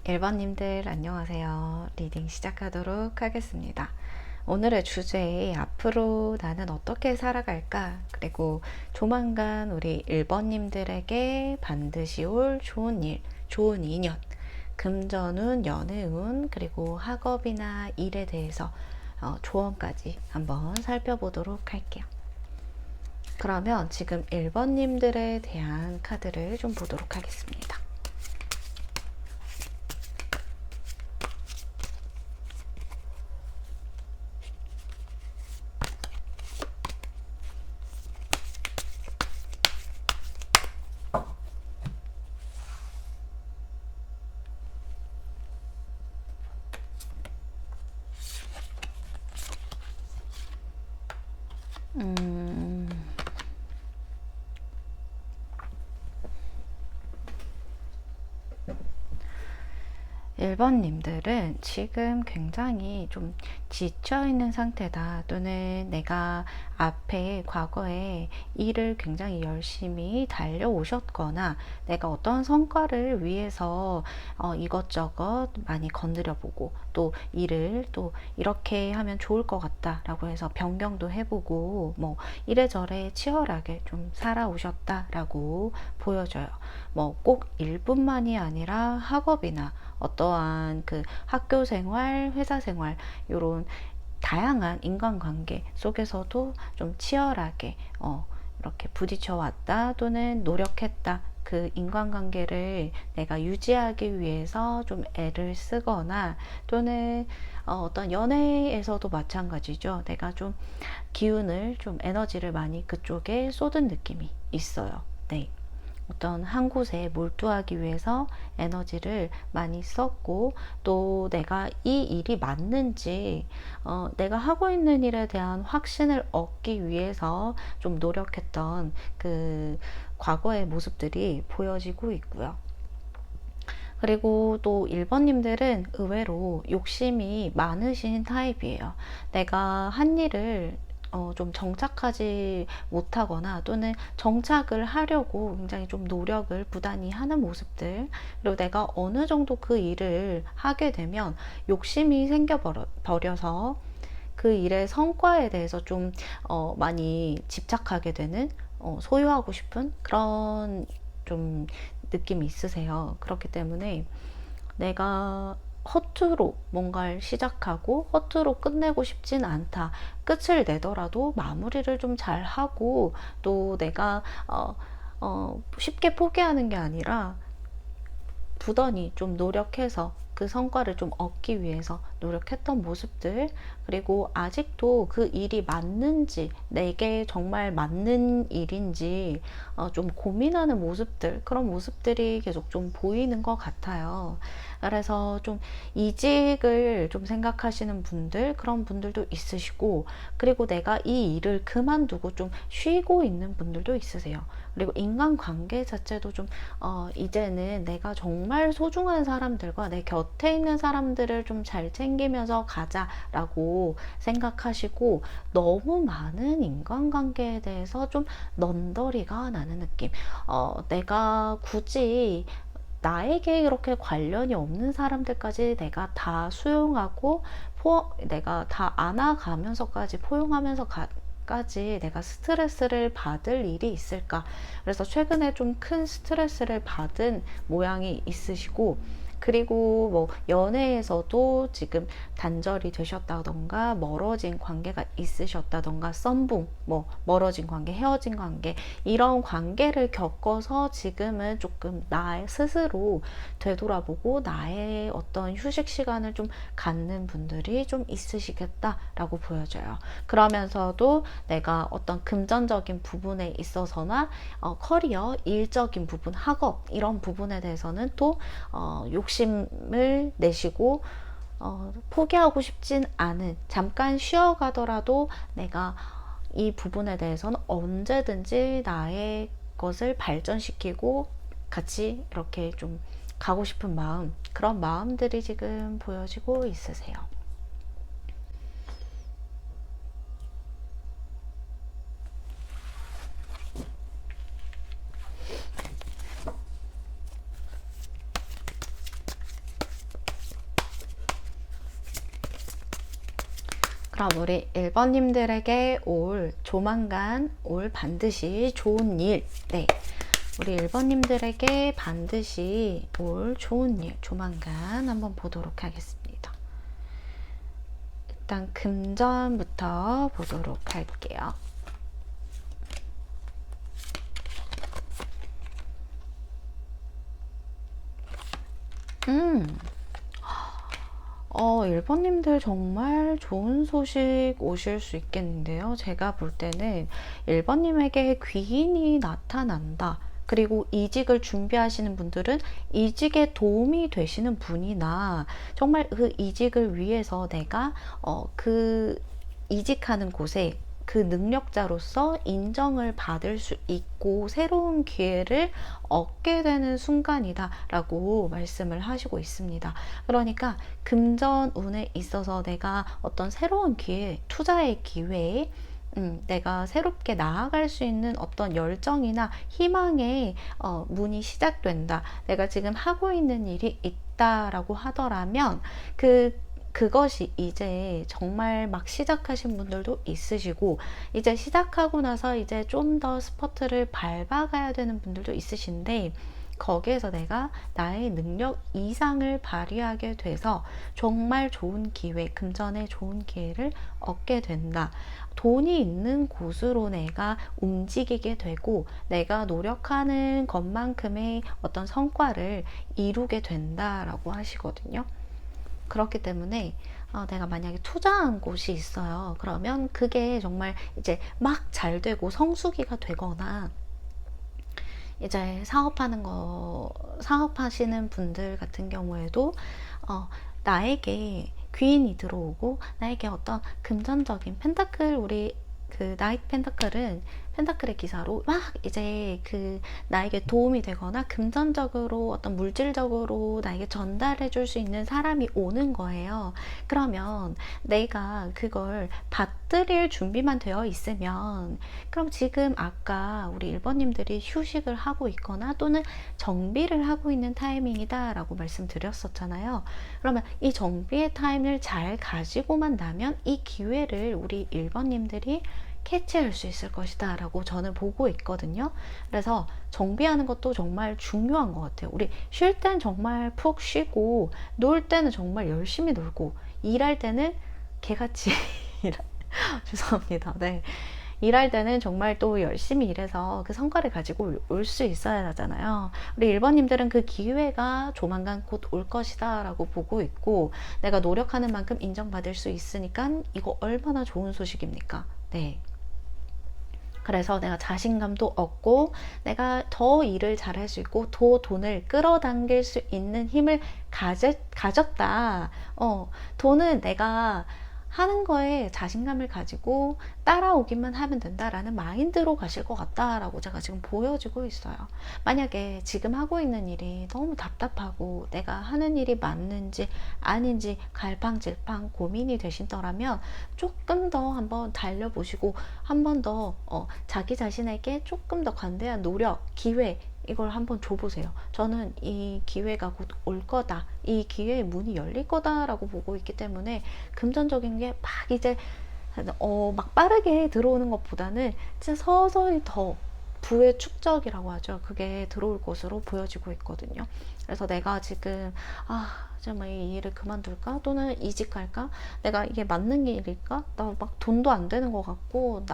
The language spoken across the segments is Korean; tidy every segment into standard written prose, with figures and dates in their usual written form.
1번님들 안녕하세요. 리딩 시작하도록 하겠습니다. 오늘의 주제 앞으로 나는 어떻게 살아갈까? 그리고 조만간 우리 1번님들에게 반드시 올 좋은 일, 좋은 인연, 금전운, 연애운, 그리고 학업이나 일에 대해서 조언까지 한번 살펴보도록 할게요. 그러면 지금 1번님들에 대한 카드를 좀 보도록 하겠습니다. 음... 1번님들은 지금 굉장히 좀 지쳐있는 상태다. 또는 내가 앞에 과거에 일을 굉장히 열심히 달려오셨거나 내가 어떤 성과를 위해서 이것저것 많이 건드려보고 또 일을 또 이렇게 하면 좋을 것 같다 라고 해서 변경도 해보고 뭐 이래저래 치열하게 좀 살아오셨다라고 보여져요. 뭐 꼭 일뿐만이 아니라 학업이나 어떠한 그 학교 생활, 회사 생활, 요런 다양한 인간관계 속에서도 좀 치열하게 이렇게 부딪혀 왔다 또는 노력했다. 그 인간관계를 내가 유지하기 위해서 좀 애를 쓰거나 또는 어떤 연애에서도 마찬가지죠. 내가 좀 기운을 좀 에너지를 많이 그쪽에 쏟은 느낌이 있어요. 네. 어떤 한 곳에 몰두하기 위해서 에너지를 많이 썼고 또 내가 이 일이 맞는지 내가 하고 있는 일에 대한 확신을 얻기 위해서 좀 노력했던 그 과거의 모습들이 보여지고 있고요. 그리고 또 1번님들은 의외로 욕심이 많으신 타입이에요. 내가 한 일을 좀 정착하지 못하거나 또는 정착을 하려고 굉장히 좀 노력을 부단히 하는 모습들, 그리고 내가 어느 정도 그 일을 하게 되면 욕심이 생겨버려서 그 일의 성과에 대해서 좀 많이 집착하게 되는, 소유하고 싶은 그런 좀 느낌이 있으세요. 그렇기 때문에 내가 허투루 뭔가를 시작하고 허투루 끝내고 싶진 않다. 끝을 내더라도 마무리를 좀 잘 하고 또 내가 쉽게 포기하는 게 아니라 부단히 좀 노력해서 그 성과를 좀 얻기 위해서 노력했던 모습들, 그리고 아직도 그 일이 맞는지 내게 정말 맞는 일인지 좀 고민하는 모습들, 그런 모습들이 계속 좀 보이는 것 같아요. 그래서 좀 이직을 좀 생각하시는 분들, 그런 분들도 있으시고, 그리고 내가 이 일을 그만두고 좀 쉬고 있는 분들도 있으세요. 그리고 인간관계 자체도 좀 이제는 내가 정말 소중한 사람들과 내 곁에 있는 사람들을 좀 잘 챙기면서 가자라고 생각하시고, 너무 많은 인간관계에 대해서 좀 넌더리가 나는 느낌. 내가 굳이 나에게 이렇게 관련이 없는 사람들까지 내가 다 수용하고 내가 다 안아가면서까지 포용하면서 까지 내가 스트레스를 받을 일이 있을까? 그래서 최근에 좀 큰 스트레스를 받은 모양이 있으시고, 그리고 뭐 연애에서도 지금 단절이 되셨다던가 멀어진 관계가 있으셨다던가 썸붕, 뭐 멀어진 관계, 헤어진 관계, 이런 관계를 겪어서 지금은 조금 나 스스로 되돌아보고 나의 어떤 휴식 시간을 좀 갖는 분들이 좀 있으시겠다라고 보여져요. 그러면서도 내가 어떤 금전적인 부분에 있어서나 커리어, 일적인 부분, 학업 이런 부분에 대해서는 또 욕심을 내시고 포기하고 싶진 않은, 잠깐 쉬어가더라도 내가 이 부분에 대해서는 언제든지 나의 것을 발전시키고 같이 이렇게 좀 가고 싶은 마음, 그런 마음들이 지금 보여지고 있으세요. 그럼 우리 1번님들에게 조만간 올 반드시 좋은 일. 네. 우리 1번님들에게 반드시 올 좋은 일 조만간 한번 보도록 하겠습니다. 일단 금전부터 보도록 할게요. 음. 1번님들 정말 좋은 소식 오실 수 있겠는데요. 제가 볼 때는 1번님에게 귀인이 나타난다. 그리고 이직을 준비하시는 분들은 이직에 도움이 되시는 분이나 정말 그 이직을 위해서 내가 그 이직하는 곳에 그 능력자로서 인정을 받을 수 있고 새로운 기회를 얻게 되는 순간이다 라고 말씀을 하시고 있습니다. 그러니까 금전운에 있어서 내가 어떤 새로운 기회, 투자의 기회에 내가 새롭게 나아갈 수 있는 어떤 열정이나 희망의 문이 시작된다. 내가 지금 하고 있는 일이 있다라고 하더라면 그것이 이제 정말 막 시작하신 분들도 있으시고, 이제 시작하고 나서 이제 좀 더 스퍼트를 밟아가야 되는 분들도 있으신데, 거기에서 내가 나의 능력 이상을 발휘하게 돼서 정말 좋은 기회, 금전의 좋은 기회를 얻게 된다. 돈이 있는 곳으로 내가 움직이게 되고 내가 노력하는 것만큼의 어떤 성과를 이루게 된다라고 하시거든요. 그렇기 때문에 내가 만약에 투자한 곳이 있어요. 그러면 그게 정말 이제 막 잘 되고 성수기가 되거나 이제 사업하시는 분들 같은 경우에도 나에게 귀인이 들어오고 나에게 어떤 금전적인 펜타클, 우리 그 나이트 펜타클은 펜타클의 기사로 막 이제 그 나에게 도움이 되거나 금전적으로 어떤 물질적으로 나에게 전달해 줄 수 있는 사람이 오는 거예요. 그러면 내가 그걸 받들일 준비만 되어 있으면, 그럼 지금 아까 우리 1번님들이 휴식을 하고 있거나 또는 정비를 하고 있는 타이밍이다 라고 말씀드렸었잖아요. 그러면 이 정비의 타임을 잘 가지고만 나면 이 기회를 우리 1번님들이 캐치할 수 있을 것이다 라고 저는 보고 있거든요. 그래서 정비하는 것도 정말 중요한 것 같아요. 우리 쉴 땐 정말 푹 쉬고 놀 때는 정말 열심히 놀고 일할 때는 개같이 죄송합니다. 네. 일할 때는 정말 또 열심히 일해서 그 성과를 가지고 올 수 있어야 하잖아요. 우리 1번님들은 그 기회가 조만간 곧 올 것이다 라고 보고 있고, 내가 노력하는 만큼 인정받을 수 있으니까 이거 얼마나 좋은 소식입니까? 네. 그래서 내가 자신감도 얻고 내가 더 일을 잘할 수 있고 더 돈을 끌어당길 수 있는 힘을 가졌다. 돈은 내가 하는 거에 자신감을 가지고 따라오기만 하면 된다라는 마인드로 가실 것 같다라고 제가 지금 보여지고 있어요. 만약에 지금 하고 있는 일이 너무 답답하고 내가 하는 일이 맞는지 아닌지 갈팡질팡 고민이 되신다면 조금 더 한번 달려보시고 한 번 더 자기 자신에게 조금 더 관대한 노력, 기회, 이걸 한번 줘보세요. 저는 이 기회가 곧 올 거다, 이 기회의 문이 열릴 거다라고 보고 있기 때문에 금전적인 게 막 이제 막 빠르게 들어오는 것보다는 진짜 서서히 더 부의 축적이라고 하죠. 그게 들어올 것으로 보여지고 있거든요. 그래서 내가 지금 정말 이 일을 그만둘까? 또는 이직할까? 내가 이게 맞는 일일까? 나 막 돈도 안 되는 것 같고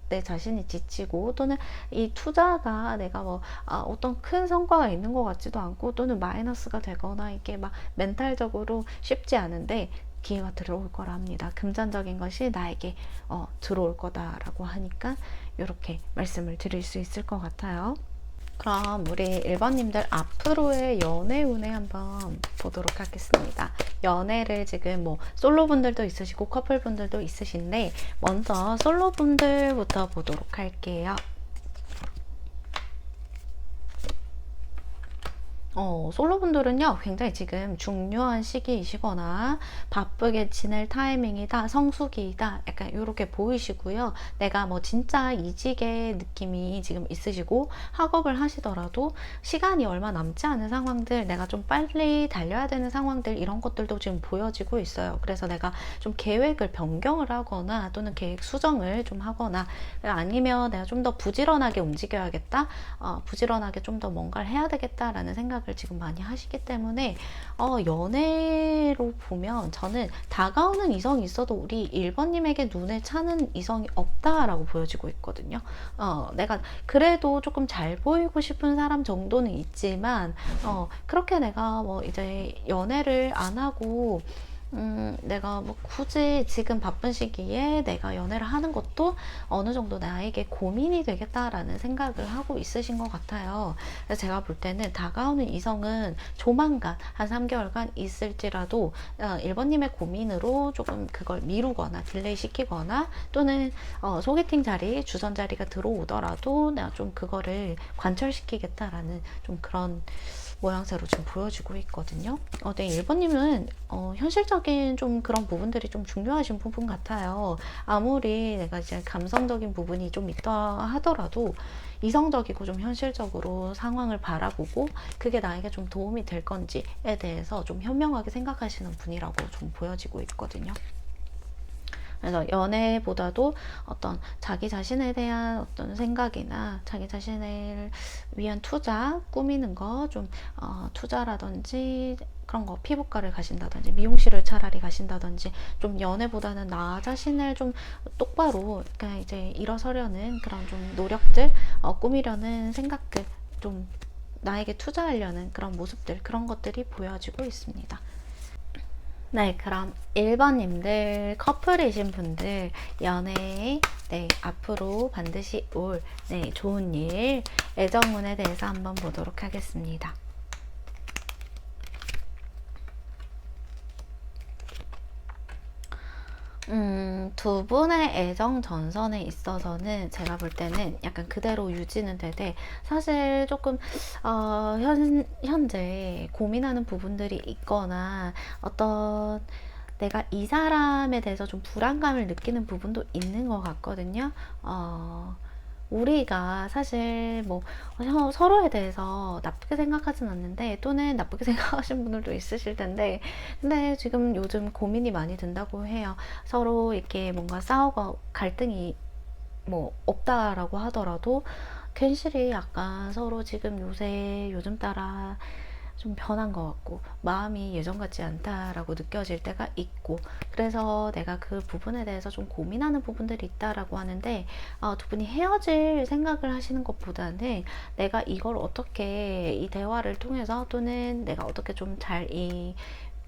내 자신이 지치고, 또는 이 투자가 내가 어떤 큰 성과가 있는 것 같지도 않고, 또는 마이너스가 되거나 이게 막 멘탈적으로 쉽지 않은데 기회가 들어올 거라 합니다. 금전적인 것이 나에게 들어올 거다라고 하니까 이렇게 말씀을 드릴 수 있을 것 같아요. 그럼 우리 1번님들 앞으로의 연애 운에 한번 보도록 하겠습니다. 연애를 지금 솔로분들도 있으시고 커플분들도 있으신데, 먼저 솔로분들부터 보도록 할게요. 솔로분들은요, 굉장히 지금 중요한 시기이시거나 바쁘게 지낼 타이밍이다, 성수기이다, 약간 이렇게 보이시고요. 내가 뭐 진짜 이직의 느낌이 지금 있으시고, 학업을 하시더라도 시간이 얼마 남지 않은 상황들, 내가 좀 빨리 달려야 되는 상황들, 이런 것들도 지금 보여지고 있어요. 그래서 내가 좀 계획을 변경을 하거나, 또는 계획 수정을 좀 하거나, 아니면 내가 좀 더 부지런하게 움직여야겠다, 부지런하게 좀 더 뭔가를 해야 되겠다라는 생각을 지금 많이 하시기 때문에 연애로 보면 저는 다가오는 이성이 있어도 우리 1번님에게 눈에 차는 이성이 없다라고 보여지고 있거든요. 내가 그래도 조금 잘 보이고 싶은 사람 정도는 있지만 그렇게 내가 뭐 이제 연애를 안 하고 내가 뭐 굳이 지금 바쁜 시기에 내가 연애를 하는 것도 어느 정도 나에게 고민이 되겠다라는 생각을 하고 있으신 것 같아요. 그래서 제가 볼 때는 다가오는 이성은 조만간 한 3개월간 있을지라도 1번님의 고민으로 조금 그걸 미루거나 딜레이 시키거나 또는 소개팅 자리, 주선 자리가 들어오더라도 내가 좀 그거를 관철시키겠다라는 좀 그런 모양새로 지금 보여지고 있거든요. 네, 1번님은 현실적인 좀 그런 부분들이 좀 중요하신 부분 같아요. 아무리 내가 이제 감성적인 부분이 좀 있다 하더라도 이성적이고 좀 현실적으로 상황을 바라보고 그게 나에게 좀 도움이 될 건지에 대해서 좀 현명하게 생각하시는 분이라고 좀 보여지고 있거든요. 그래서 연애보다도 어떤 자기 자신에 대한 어떤 생각이나 자기 자신을 위한 투자, 꾸미는 거, 좀 투자라든지 그런 거, 피부과를 가신다든지 미용실을 차라리 가신다든지 좀 연애보다는 나 자신을 좀 똑바로 그냥 이제 일어서려는 그런 좀 노력들, 꾸미려는 생각들, 좀 나에게 투자하려는 그런 모습들, 그런 것들이 보여지고 있습니다. 네, 그럼 1번님들 커플이신 분들 연애에 앞으로 반드시 올 좋은 일, 애정운에 대해서 한번 보도록 하겠습니다. 두 분의 애정 전선에 있어서는 제가 볼 때는 약간 그대로 유지는 되되 사실 조금 현재 고민하는 부분들이 있거나 어떤 내가 이 사람에 대해서 좀 불안감을 느끼는 부분도 있는 것 같거든요. 우리가 사실 뭐 서로에 대해서 나쁘게 생각하진 않는데 또는 나쁘게 생각하시는 분들도 있으실 텐데 근데 지금 요즘 고민이 많이 든다고 해요. 서로 이렇게 뭔가 싸우고 갈등이 뭐 없다라고 하더라도 괜시리 약간 서로 지금 요즘 따라 좀 변한 것 같고 마음이 예전 같지 않다라고 느껴질 때가 있고 그래서 내가 그 부분에 대해서 좀 고민하는 부분들이 있다라고 하는데 두 분이 헤어질 생각을 하시는 것보다는 내가 이걸 어떻게 이 대화를 통해서 또는 내가 어떻게 좀 잘 이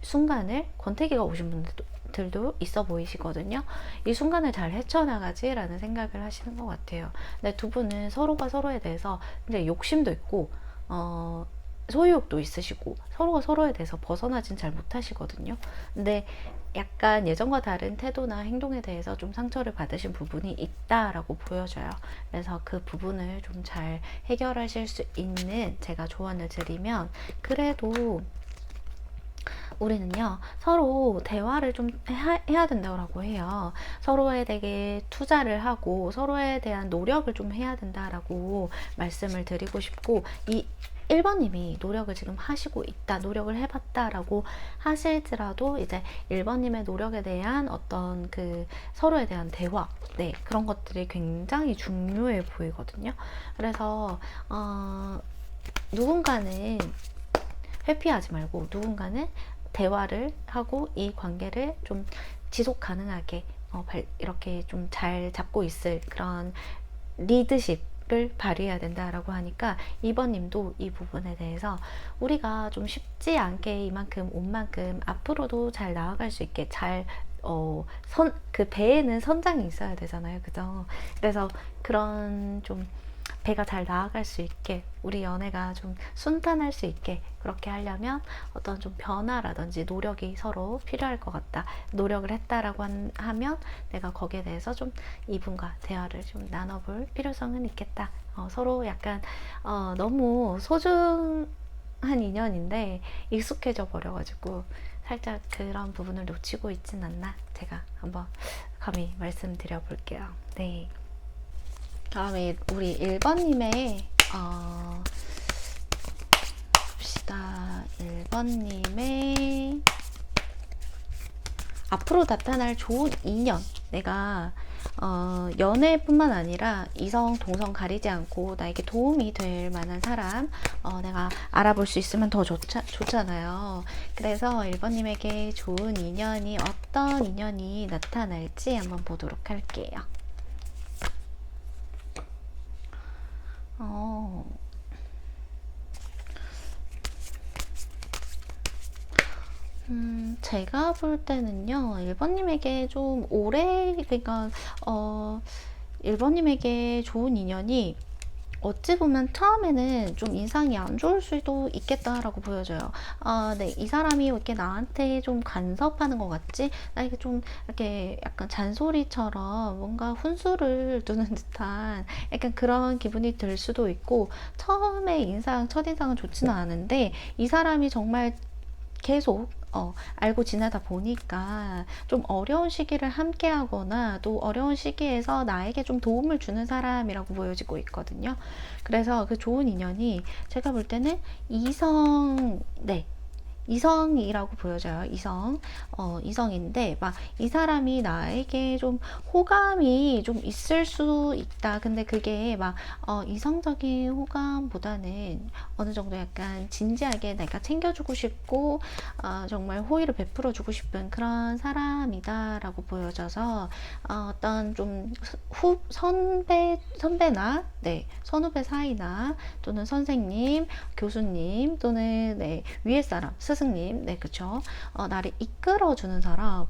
순간을 권태기가 오신 분들도 있어 보이시거든요. 이 순간을 잘 헤쳐나가지라는 생각을 하시는 것 같아요. 근데 두 분은 서로가 서로에 대해서 이제 욕심도 있고 소유욕도 있으시고 서로가 서로에 대해서 벗어나진 잘 못하시거든요. 근데 약간 예전과 다른 태도나 행동에 대해서 좀 상처를 받으신 부분이 있다라고 보여져요. 그래서 그 부분을 좀 잘 해결하실 수 있는 제가 조언을 드리면 그래도 우리는요 서로 대화를 좀 해야 된다고 해요. 서로에 대해 투자를 하고 서로에 대한 노력을 좀 해야 된다라고 말씀을 드리고 싶고 이 1번님이 노력을 지금 하시고 있다, 노력을 해봤다라고 하실지라도 이제 1번님의 노력에 대한 어떤 그 서로에 대한 대화, 그런 것들이 굉장히 중요해 보이거든요. 그래서 누군가는 회피하지 말고 누군가는 대화를 하고 이 관계를 좀 지속 가능하게 이렇게 좀 잘 잡고 있을 그런 리드십을 발휘해야 된다라고 하니까 2번님도 이 부분에 대해서 우리가 좀 쉽지 않게 이만큼 온 만큼 앞으로도 잘 나아갈 수 있게 잘 그 배에는 선장이 있어야 되잖아요. 그죠? 그래서 그런 좀 배가 잘 나아갈 수 있게 우리 연애가 좀 순탄할 수 있게 그렇게 하려면 어떤 좀 변화라든지 노력이 서로 필요할 것 같다. 노력을 했다라고 하면 내가 거기에 대해서 좀 이분과 대화를 좀 나눠볼 필요성은 있겠다. 서로 약간 너무 인연인데 익숙해져 버려가지고 살짝 그런 부분을 놓치고 있진 않나 제가 한번 감히 말씀드려 볼게요. 네. 다음에 우리 1번님의 봅시다. 1번님의 앞으로 나타날 좋은 인연. 내가 연애뿐만 아니라 이성, 동성 가리지 않고 나에게 도움이 될 만한 사람 내가 알아볼 수 있으면 더 좋잖아요. 그래서 1번님에게 좋은 인연이 어떤 인연이 나타날지 한번 보도록 할게요. 제가 볼 때는요, 1번님에게 좀 오래, 그러니까, 1번님에게 좋은 인연이 어찌 보면 처음에는 좀 인상이 안 좋을 수도 있겠다라고 보여져요. 네, 이 사람이 이렇게 나한테 좀 간섭하는 것 같지? 나에게 좀 이렇게 약간 잔소리처럼 뭔가 훈수를 두는 듯한 약간 그런 기분이 들 수도 있고, 처음에 첫인상은 좋지는 않은데, 이 사람이 정말 계속 알고 지내다 보니까 좀 어려운 시기를 함께 하거나 또 어려운 시기에서 나에게 좀 도움을 주는 사람이라고 보여지고 있거든요. 그래서 그 좋은 인연이 제가 볼 때는 네, 이성이라고 보여져요. 이성인데, 막, 이 사람이 나에게 좀 호감이 좀 있을 수 있다. 근데 그게 막, 이성적인 호감보다는 어느 정도 약간 진지하게 내가 챙겨주고 싶고, 정말 호의를 베풀어주고 싶은 그런 사람이다라고 보여져서, 어떤 좀 선배나, 네, 선후배 사이나, 또는 선생님, 교수님, 또는, 네, 위에 사람, 스승님, 네, 그쵸. 나를 이끌어주는 사람,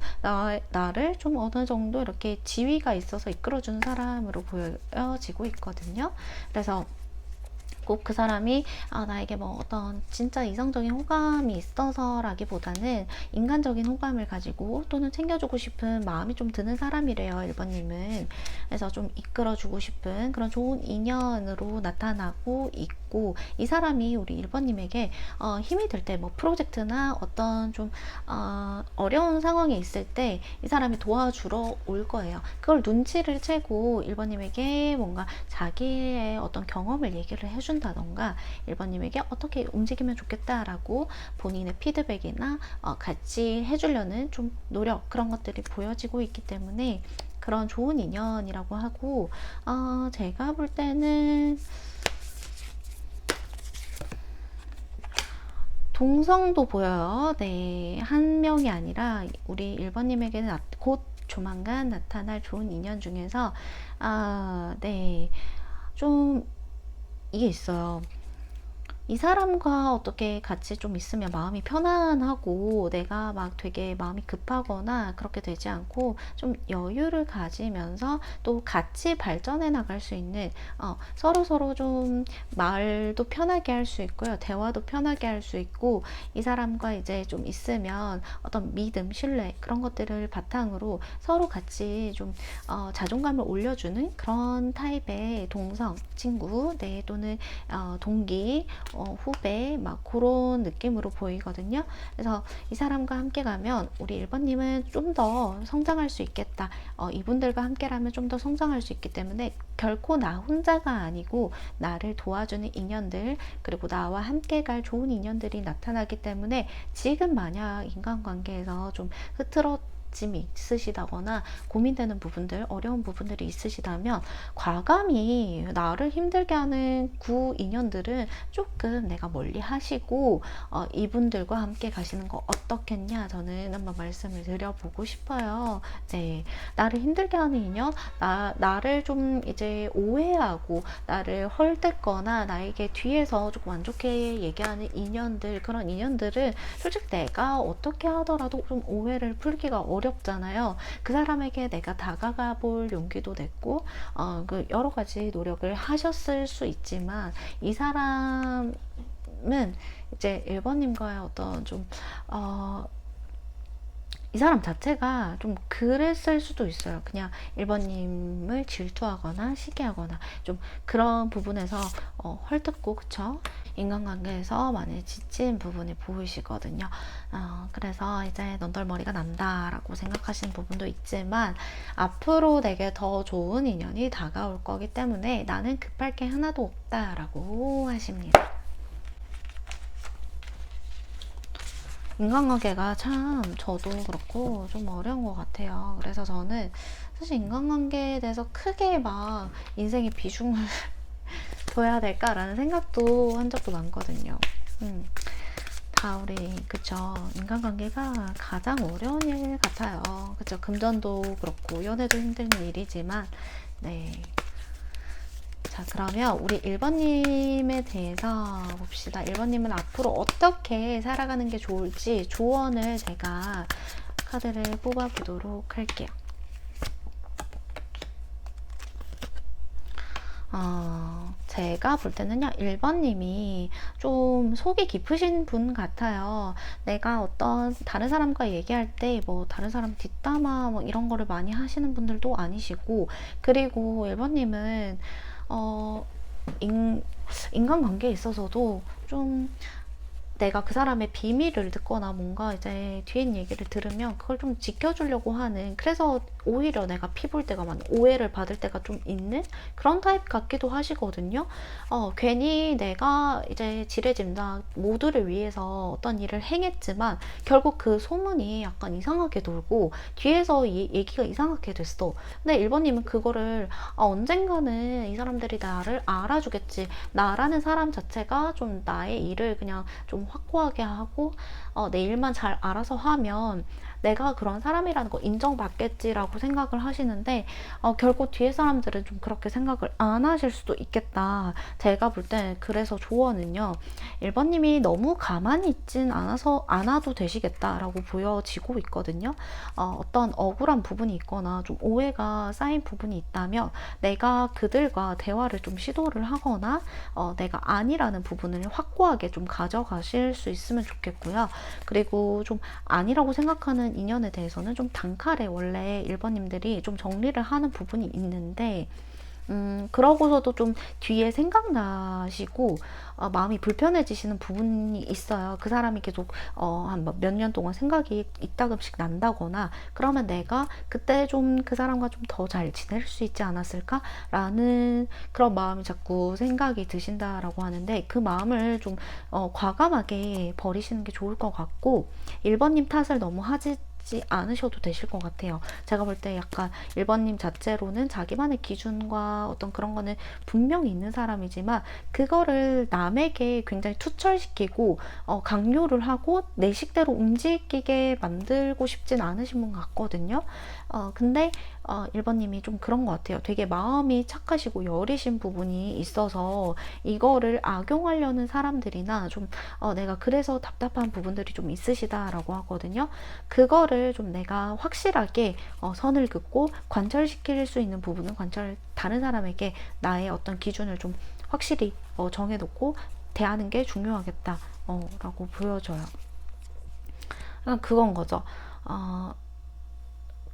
나를 좀 어느 정도 이렇게 지위가 있어서 이끌어주는 사람으로 보여지고 있거든요. 그래서 꼭 그 사람이 나에게 뭐 어떤 진짜 이성적인 호감이 있어서라기보다는 인간적인 호감을 가지고 또는 챙겨주고 싶은 마음이 좀 드는 사람이래요, 1번님은. 그래서 좀 이끌어주고 싶은 그런 좋은 인연으로 나타나고 있고, 이 사람이 우리 1번님에게 힘이 들 때 뭐 프로젝트나 어떤 좀 어려운 상황에 있을 때 이 사람이 도와주러 올 거예요. 그걸 눈치를 채고 1번님에게 뭔가 자기의 어떤 경험을 얘기를 해준다던가 1번님에게 어떻게 움직이면 좋겠다라고 본인의 피드백이나 같이 해주려는 좀 노력, 그런 것들이 보여지고 있기 때문에 그런 좋은 인연이라고 하고, 제가 볼 때는 동성도 보여요. 네, 한 명이 아니라 우리 1번님에게는 곧 조만간 나타날 좋은 인연 중에서 네, 좀 이게 있어요. 이 사람과 어떻게 같이 좀 있으면 마음이 편안하고 내가 막 되게 마음이 급하거나 그렇게 되지 않고 좀 여유를 가지면서 또 같이 발전해 나갈 수 있는 서로 좀 말도 편하게 할 수 있고요. 대화도 편하게 할 수 있고, 이 사람과 이제 좀 있으면 어떤 믿음, 신뢰 그런 것들을 바탕으로 서로 같이 좀 자존감을 올려주는 그런 타입의 동성 친구, 네, 또는 동기, 후배 막 그런 느낌으로 보이거든요. 그래서 이 사람과 함께 가면 우리 1번님은 좀 더 성장할 수 있겠다. 이분들과 함께라면 좀 더 성장할 수 있기 때문에 결코 나 혼자가 아니고 나를 도와주는 인연들, 그리고 나와 함께 갈 좋은 인연들이 나타나기 때문에 지금 만약 인간관계에서 좀 흐트러짐이 있으시다거나 고민되는 부분들, 어려운 부분들이 있으시다면 과감히 나를 힘들게 하는 구 인연들은 조금 내가 멀리 하시고 이분들과 함께 가시는 거 어떻겠냐, 저는 한번 말씀을 드려보고 싶어요. 네, 나를 힘들게 하는 인연, 나를 좀 이제 오해하고 나를 헐뜯거나 나에게 뒤에서 조금 안 좋게 얘기하는 인연들, 그런 인연들은 솔직히 내가 어떻게 하더라도 좀 오해를 풀기가 어렵잖아요. 그 사람에게 내가 다가가 볼 용기도 냈고 그 여러 가지 노력을 하셨을 수 있지만 이 사람은 이제 1번님과의 어떤 좀 이 사람 자체가 좀 그랬을 수도 있어요. 그냥 1번님을 질투하거나 시기하거나 좀 그런 부분에서 헐뜯고, 그쵸? 인간관계에서 많이 지친 부분이 보이시거든요. 그래서 이제 넌덜머리가 난다라고 생각하시는 부분도 있지만 앞으로 내게 더 좋은 인연이 다가올 거기 때문에 나는 급할 게 하나도 없다라고 하십니다. 인간관계가 참 저도 그렇고 좀 어려운 것 같아요. 그래서 저는 사실 인간관계에 대해서 크게 막 인생의 비중을 둬야 될까라는 생각도 한 적도 많거든요. 다 우리 그쵸, 인간관계가 가장 어려운 일 같아요. 그쵸, 금전도 그렇고 연애도 힘든 일이지만 네. 자, 그러면 우리 1번님에 대해서 봅시다. 1번님은 앞으로 어떻게 살아가는 게 좋을지 조언을 제가 카드를 뽑아보도록 할게요. 제가 볼 때는요, 1번님이 좀 속이 깊으신 분 같아요. 내가 어떤 다른 사람과 얘기할 때 뭐 다른 사람 뒷담화 뭐 이런 거를 많이 하시는 분들도 아니시고, 그리고 1번님은 인간관계에 있어서도 좀 내가 그 사람의 비밀을 듣거나 뭔가 이제 뒤엔 얘기를 들으면 그걸 좀 지켜주려고 하는, 그래서 오히려 내가 피볼 때가 많은, 오해를 받을 때가 좀 있는 그런 타입 같기도 하시거든요. 괜히 내가 이제 지레짐작 모두를 위해서 어떤 일을 행했지만 결국 그 소문이 약간 이상하게 돌고 뒤에서 이 얘기가 이상하게 됐어. 근데 1번님은 그거를 언젠가는 이 사람들이 나를 알아주겠지, 나라는 사람 자체가 좀 나의 일을 그냥 좀 확고하게 하고 내 일만 잘 알아서 하면 내가 그런 사람이라는 거 인정받겠지라고 생각을 하시는데 결국 뒤에 사람들은 좀 그렇게 생각을 안 하실 수도 있겠다. 제가 볼 때 그래서 조언은요, 1번님이 너무 가만히 있진 않아도 되시겠다라고 보여지고 있거든요. 어떤 억울한 부분이 있거나 좀 오해가 쌓인 부분이 있다면 내가 그들과 대화를 좀 시도를 하거나 내가 아니라는 부분을 확고하게 좀 가져가실 수 있으면 좋겠고요. 그리고 좀 아니라고 생각하는 인연에 대해서는 좀 단칼에 원래 1번님들이 좀 정리를 하는 부분이 있는데 그러고서도 좀 뒤에 생각나시고 마음이 불편해지시는 부분이 있어요. 그 사람이 계속 한 몇 년 동안 생각이 이따금씩 난다거나 그러면 내가 그때 좀 그 사람과 좀 더 잘 지낼 수 있지 않았을까? 라는 그런 마음이 자꾸 생각이 드신다라고 하는데, 그 마음을 좀 과감하게 버리시는 게 좋을 것 같고, 1번님 탓을 너무 하지 않으셔도 되실 것 같아요. 제가 볼 때 약간 1번님 자체로는 자기만의 기준과 어떤 그런 거는 분명히 있는 사람이지만 그거를 남에게 굉장히 투철시키고 강요를 하고 내 식대로 움직이게 만들고 싶진 않으신 분 같거든요. 근데 1번님이 좀 그런 것 같아요. 되게 마음이 착하시고 여리신 부분이 있어서 이거를 악용하려는 사람들이나 좀 내가 그래서 답답한 부분들이 좀 있으시다라고 하거든요. 그거를 좀 내가 확실하게 선을 긋고 관철시킬 수 있는 부분은 다른 사람에게 나의 어떤 기준을 좀 확실히 정해놓고 대하는 게 중요하겠다 라고 보여져요. 그건 거죠.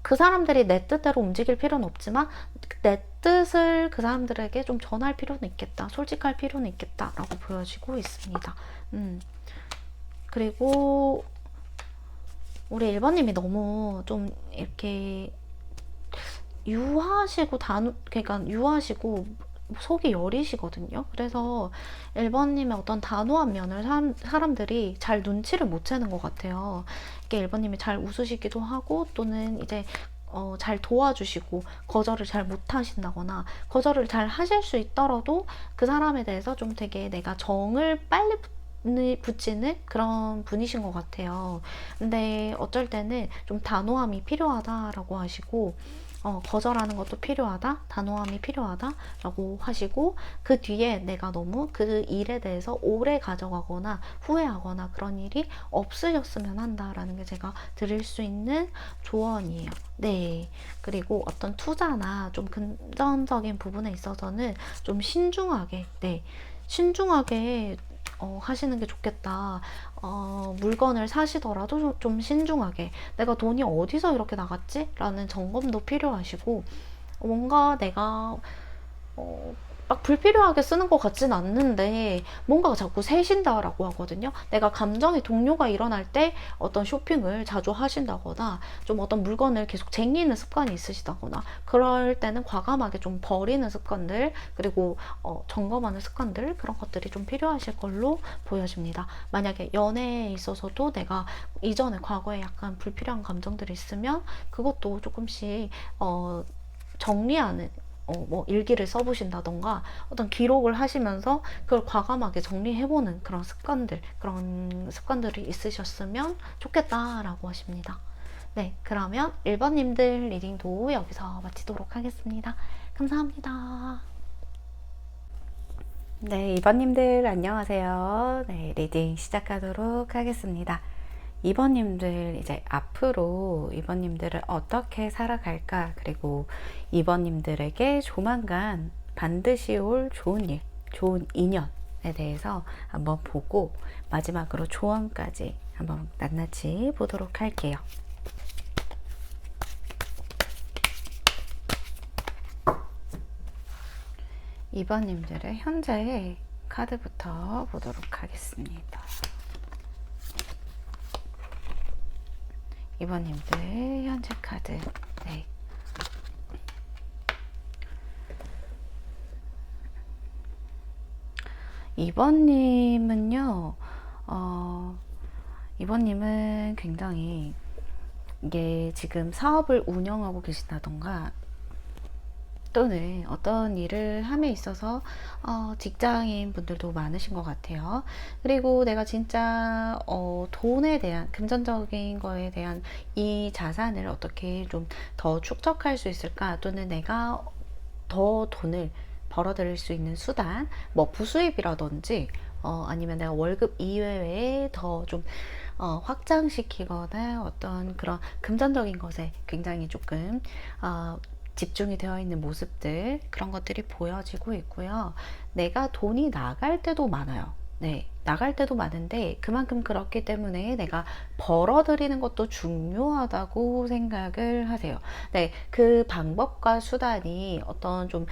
그 사람들이 내 뜻대로 움직일 필요는 없지만 내 뜻을 그 사람들에게 좀 전할 필요는 있겠다, 솔직할 필요는 있겠다 라고 보여지고 있습니다. 그리고 우리 1번님이 너무 좀 이렇게 그러니까 유하시고 속이 여리시거든요. 그래서 1번님의 어떤 단호한 면을 사람들이 잘 눈치를 못 채는 것 같아요. 이게 1번님이 잘 웃으시기도 하고 또는 이제 잘 도와주시고 거절을 잘 못하신다거나, 거절을 잘 하실 수 있더라도 그 사람에 대해서 좀 되게 내가 정을 빨리 붙이는 그런 분이신 것 같아요. 근데 어쩔 때는 좀 단호함이 필요하다라고 하시고 거절하는 것도 필요하다, 단호함이 필요하다 라고 하시고, 그 뒤에 내가 너무 그 일에 대해서 오래 가져가거나 후회하거나 그런 일이 없으셨으면 한다라는 게 제가 드릴 수 있는 조언이에요. 네. 그리고 어떤 투자나 좀 금전적인 부분에 있어서는 좀 신중하게 하시는 게 좋겠다. 물건을 사시더라도 좀 신중하게, 내가 돈이 어디서 이렇게 나갔지? 라는 점검도 필요하시고, 뭔가 내가 막 불필요하게 쓰는 것 같진 않는데 뭔가 자꾸 새신다라고 하거든요. 내가 감정의 동요가 일어날 때 어떤 쇼핑을 자주 하신다거나 좀 어떤 물건을 계속 쟁이는 습관이 있으시다거나 그럴 때는 과감하게 좀 버리는 습관들, 그리고 점검하는 습관들, 그런 것들이 좀 필요하실 걸로 보여집니다. 만약에 연애에 있어서도 내가 이전에 과거에 약간 불필요한 감정들이 있으면 그것도 조금씩 정리하는, 뭐 일기를 써보신다던가 어떤 기록을 하시면서 그걸 과감하게 정리해보는 그런 습관들이 있으셨으면 좋겠다라고 하십니다. 네, 그러면 1번님들 리딩도 여기서 마치도록 하겠습니다. 감사합니다. 네, 2번님들 안녕하세요. 네, 리딩 시작하도록 하겠습니다. 2번님들 이제 앞으로 2번님들을 어떻게 살아갈까, 그리고 2번님들에게 조만간 반드시 올 좋은 일, 좋은 인연에 대해서 한번 보고 마지막으로 조언까지 한번 낱낱이 보도록 할게요. 2번님들의 현재의 카드부터 보도록 하겠습니다. 2번님들 현재 카드. 네. 2번님은요, 2번님은 굉장히 이게 지금 사업을 운영하고 계신다던가 또는 어떤 일을 함에 있어서 직장인 분들도 많으신 것 같아요. 그리고 내가 진짜 돈에 대한, 금전적인 거에 대한 이 자산을 어떻게 좀 더 축적할 수 있을까, 또는 내가 더 돈을 벌어들일 수 있는 수단, 뭐 부수입이라든지 아니면 내가 월급 이외에 더 좀 확장시키거나 어떤 그런 금전적인 것에 굉장히 조금 집중이 되어 있는 모습들, 그런 것들이 보여지고 있고요. 내가 돈이 나갈 때도 많아요. 네, 나갈 때도 많은데 그만큼 그렇기 때문에 내가 벌어들이는 것도 중요하다고 생각을 하세요. 네, 그 방법과 수단이 어떤 좀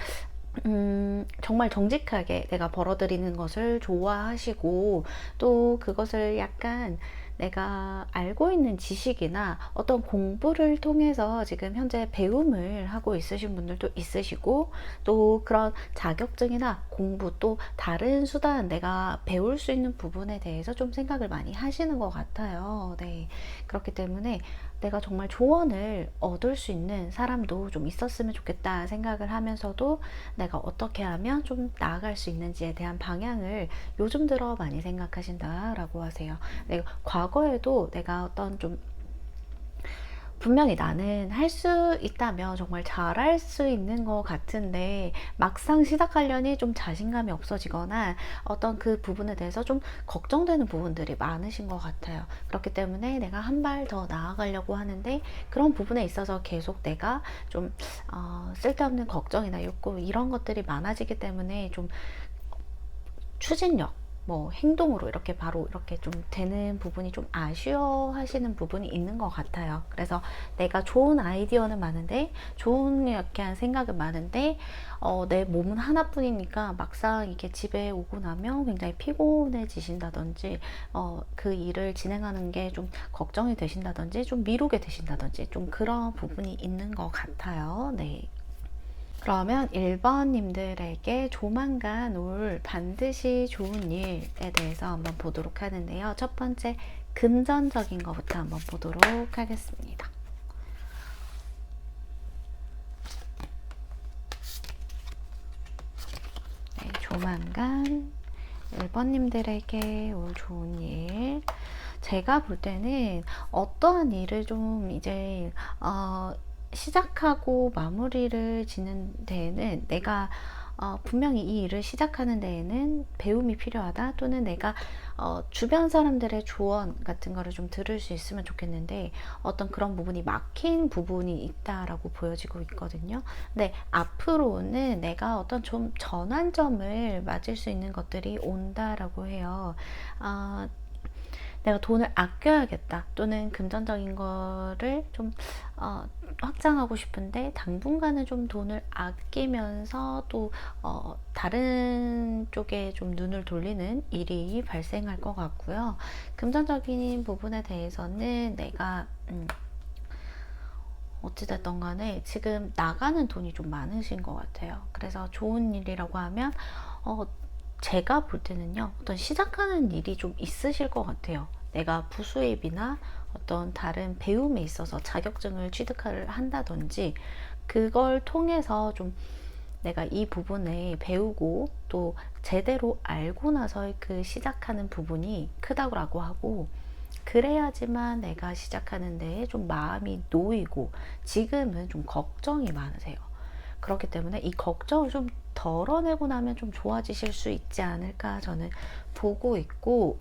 정말 정직하게 내가 벌어들이는 것을 좋아하시고, 또 그것을 약간 내가 알고 있는 지식이나 어떤 공부를 통해서 지금 현재 배움을 하고 있으신 분들도 있으시고, 또 그런 자격증이나 공부, 또 다른 수단, 내가 배울 수 있는 부분에 대해서 좀 생각을 많이 하시는 것 같아요. 네. 그렇기 때문에 내가 정말 조언을 얻을 수 있는 사람도 좀 있었으면 좋겠다 생각을 하면서도 내가 어떻게 하면 좀 나아갈 수 있는지에 대한 방향을 요즘 들어 많이 생각하신다라고 하세요. 네, 과거에도 내가 어떤 좀 분명히 나는 할 수 있다면 정말 잘할 수 있는 것 같은데 막상 시작하려니 좀 자신감이 없어지거나 어떤 그 부분에 대해서 좀 걱정되는 부분들이 많으신 것 같아요. 그렇기 때문에 내가 한 발 더 나아가려고 하는데 그런 부분에 있어서 계속 내가 좀 쓸데없는 걱정이나 욕구, 이런 것들이 많아지기 때문에 좀 추진력, 뭐 행동으로 이렇게 바로 이렇게 좀 되는 부분이 좀 아쉬워 하시는 부분이 있는 것 같아요. 그래서 내가 좋은 아이디어는 많은데, 좋은 약간 생각은 많은데 내 몸은 하나뿐이니까 막상 이게 집에 오고 나면 굉장히 피곤해지신다든지 그 일을 진행하는 게 좀 걱정이 되신다든지 좀 미루게 되신다든지 좀 그런 부분이 있는 것 같아요. 네. 그러면 1번님들에게 조만간 올 반드시 좋은 일에 대해서 한번 보도록 하는데요. 첫 번째, 금전적인 것부터 한번 보도록 하겠습니다. 네, 조만간 1번님들에게 올 좋은 일. 제가 볼 때는 어떠한 일을 좀 이제 시작하고 마무리를 짓는 데에는 내가 분명히 이 일을 시작하는 데에는 배움이 필요하다, 또는 내가 주변 사람들의 조언 같은 거를 좀 들을 수 있으면 좋겠는데 어떤 그런 부분이 막힌 부분이 있다라고 보여지고 있거든요. 근데 앞으로는 내가 어떤 좀 전환점을 맞을 수 있는 것들이 온다라고 해요. 내가 돈을 아껴야겠다 또는 금전적인 거를 좀 확장하고 싶은데 당분간은 좀 돈을 아끼면서 또 다른 쪽에 좀 눈을 돌리는 일이 발생할 것 같고요. 금전적인 부분에 대해서는 내가 어찌됐든 간에 지금 나가는 돈이 좀 많으신 것 같아요. 그래서 좋은 일이라고 하면 제가 볼 때는요, 어떤 시작하는 일이 좀 있으실 것 같아요. 내가 부수입이나 어떤 다른 배움에 있어서 자격증을 취득을 한다든지 그걸 통해서 좀 내가 이 부분에 배우고 또 제대로 알고 나서 그 시작하는 부분이 크다고 하고, 그래야지만 내가 시작하는 데에 좀 마음이 놓이고, 지금은 좀 걱정이 많으세요. 그렇기 때문에 이 걱정을 좀 덜어내고 나면 좀 좋아지실 수 있지 않을까 저는 보고 있고,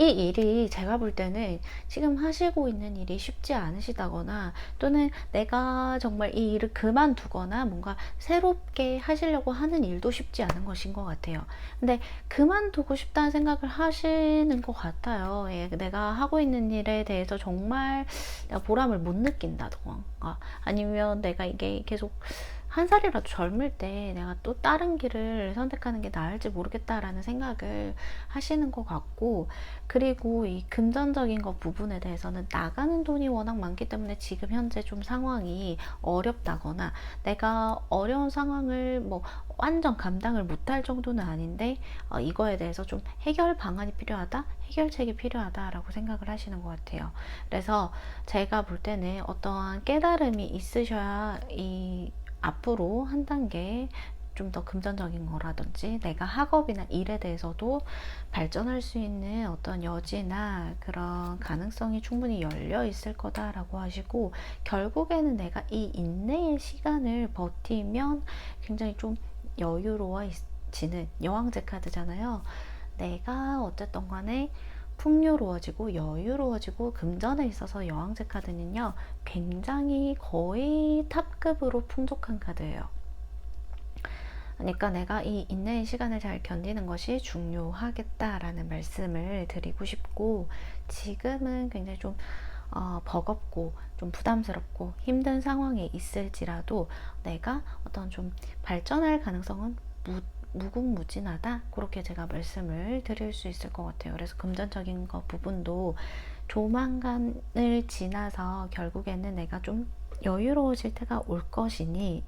이 일이 제가 볼 때는 지금 하시고 있는 일이 쉽지 않으시다거나 또는 내가 정말 이 일을 그만두거나 뭔가 새롭게 하시려고 하는 일도 쉽지 않은 것인 것 같아요. 근데 그만두고 싶다는 생각을 하시는 것 같아요. 예, 내가 하고 있는 일에 대해서 정말 내가 보람을 못 느낀다던가 아니면 내가 이게 계속 한 살이라도 젊을 때 내가 또 다른 길을 선택하는 게 나을지 모르겠다라는 생각을 하시는 것 같고, 그리고 이 금전적인 것 부분에 대해서는 나가는 돈이 워낙 많기 때문에 지금 현재 좀 상황이 어렵다거나 내가 어려운 상황을 뭐 완전 감당을 못할 정도는 아닌데 이거에 대해서 좀 해결 방안이 필요하다, 해결책이 필요하다라고 생각을 하시는 것 같아요. 그래서 제가 볼 때는 어떠한 깨달음이 있으셔야 이 앞으로 한 단계 좀 더 금전적인 거라든지 내가 학업이나 일에 대해서도 발전할 수 있는 어떤 여지나 그런 가능성이 충분히 열려 있을 거다라고 하시고, 결국에는 내가 이 인내의 시간을 버티면 굉장히 좀 여유로워지는, 여왕제 카드잖아요. 내가 어쨌든 간에 풍요로워지고 여유로워지고, 금전에 있어서 여왕제 카드는요 굉장히 거의 탑급으로 풍족한 카드예요. 그러니까 내가 이 인내의 시간을 잘 견디는 것이 중요하겠다라는 말씀을 드리고 싶고, 지금은 굉장히 좀 버겁고 좀 부담스럽고 힘든 상황에 있을지라도 내가 어떤 좀 발전할 가능성은 무궁무진하다, 그렇게 제가 말씀을 드릴 수 있을 것 같아요. 그래서 금전적인 것 부분도 조만간을 지나서 결국에는 내가 좀 여유로워질 때가 올 것이니,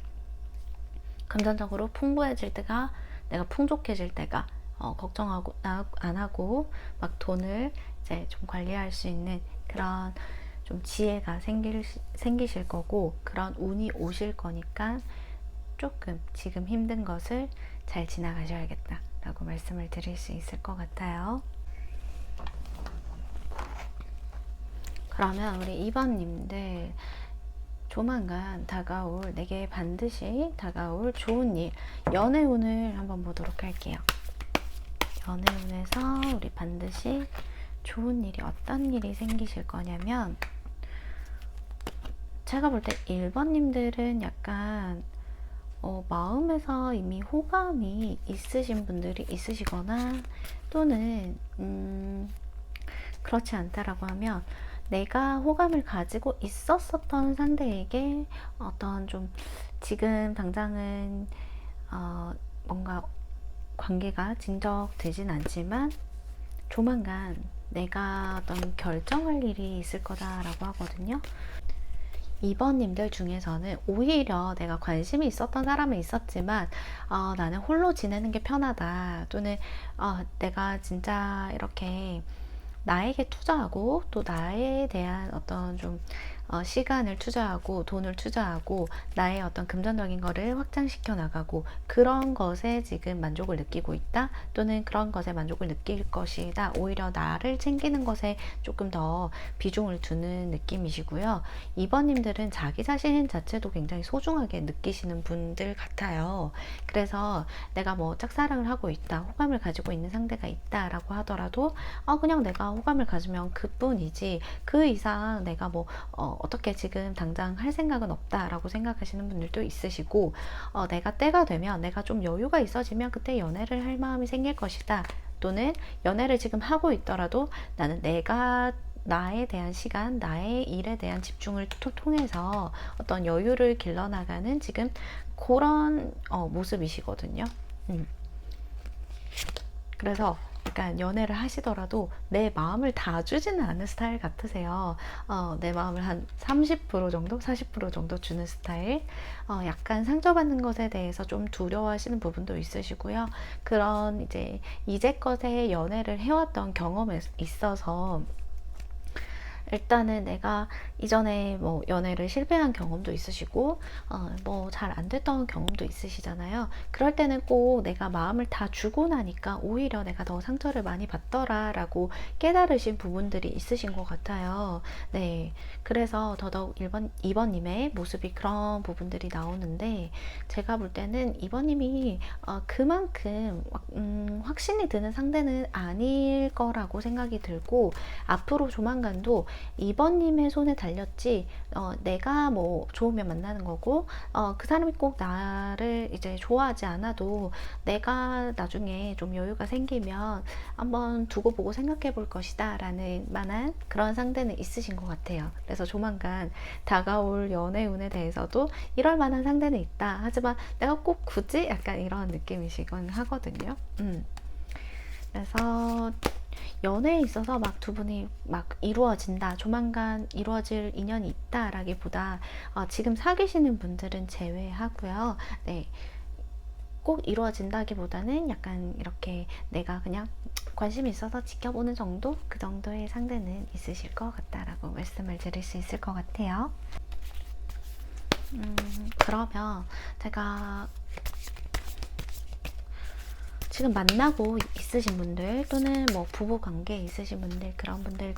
금전적으로 풍부해질 때가, 내가 풍족해질 때가 걱정하고 안 하고 막 돈을 이제 좀 관리할 수 있는 그런 좀 지혜가 생기실 거고, 그런 운이 오실 거니까 조금 지금 힘든 것을 잘 지나가셔야겠다 라고 말씀을 드릴 수 있을 것 같아요. 그러면 우리 2번님들, 조만간 다가올, 내게 반드시 다가올 좋은 일, 연애운을 한번 보도록 할게요. 연애운에서 우리 반드시 좋은 일이, 어떤 일이 생기실 거냐면, 제가 볼 때 1번님들은 약간 마음에서 이미 호감이 있으신 분들이 있으시거나, 또는 그렇지 않다라고 하면 내가 호감을 가지고 있었던 상대에게 어떤 좀 지금 당장은 뭔가 관계가 진척되진 않지만 조만간 내가 어떤 결정할 일이 있을 거다라고 하거든요. 2번님들 중에서는 오히려 내가 관심이 있었던 사람은 있었지만 나는 홀로 지내는 게 편하다, 또는 내가 진짜 이렇게 나에게 투자하고 또 나에 대한 어떤 좀 시간을 투자하고 돈을 투자하고 나의 어떤 금전적인 거를 확장시켜 나가고, 그런 것에 지금 만족을 느끼고 있다, 또는 그런 것에 만족을 느낄 것이다, 오히려 나를 챙기는 것에 조금 더 비중을 두는 느낌이시고요. 2번님들은 자기 자신 자체도 굉장히 소중하게 느끼시는 분들 같아요. 그래서 내가 뭐 짝사랑을 하고 있다, 호감을 가지고 있는 상대가 있다라고 하더라도 그냥 내가 호감을 가지면 그뿐이지 그 이상 내가 뭐 어떻게 지금 당장 할 생각은 없다라고 생각하시는 분들도 있으시고, 내가 때가 되면, 내가 좀 여유가 있어지면 그때 연애를 할 마음이 생길 것이다, 또는 연애를 지금 하고 있더라도 나는 내가 나에 대한 시간, 나의 일에 대한 집중을 통해서 어떤 여유를 길러나가는 지금 그런 모습이시거든요. 그래서 약간 연애를 하시더라도 내 마음을 다 주지는 않는 스타일 같으세요. 내 마음을 한 30% 정도, 40% 정도 주는 스타일. 약간 상처받는 것에 대해서 좀 두려워하시는 부분도 있으시고요. 그런 이제껏의 연애를 해왔던 경험에 있어서 일단은 내가 이전에 뭐 연애를 실패한 경험도 있으시고 뭐 잘 안 됐던 경험도 있으시잖아요. 그럴 때는 꼭 내가 마음을 다 주고 나니까 오히려 내가 더 상처를 많이 받더라 라고 깨달으신 부분들이 있으신 것 같아요. 네, 그래서 더더욱 2번님의 모습이 그런 부분들이 나오는데, 제가 볼 때는 2번님이 그만큼 확신이 드는 상대는 아닐 거라고 생각이 들고, 앞으로 조만간도 2번님의 손에 달렸지 내가 뭐 좋으면 만나는 거고 그 사람이 꼭 나를 이제 좋아하지 않아도 내가 나중에 좀 여유가 생기면 한번 두고 보고 생각해 볼 것이다 라는 만한 그런 상대는 있으신 것 같아요. 그래서 조만간 다가올 연애운에 대해서도 이럴 만한 상대는 있다, 하지만 내가 꼭 굳이 약간 이런 느낌이시곤 하거든요. 그래서 연애에 있어서 막 두 분이 막 이루어진다, 조만간 이루어질 인연이 있다 라기보다 지금 사귀시는 분들은 제외하고요. 네, 꼭 이루어진다기보다는 약간 이렇게 내가 그냥 관심이 있어서 지켜보는 정도? 그 정도의 상대는 있으실 것 같다라고 말씀을 드릴 수 있을 것 같아요. 그러면 제가 지금 만나고 있으신 분들 또는 뭐 부부 관계에 있으신 분들, 그런 분들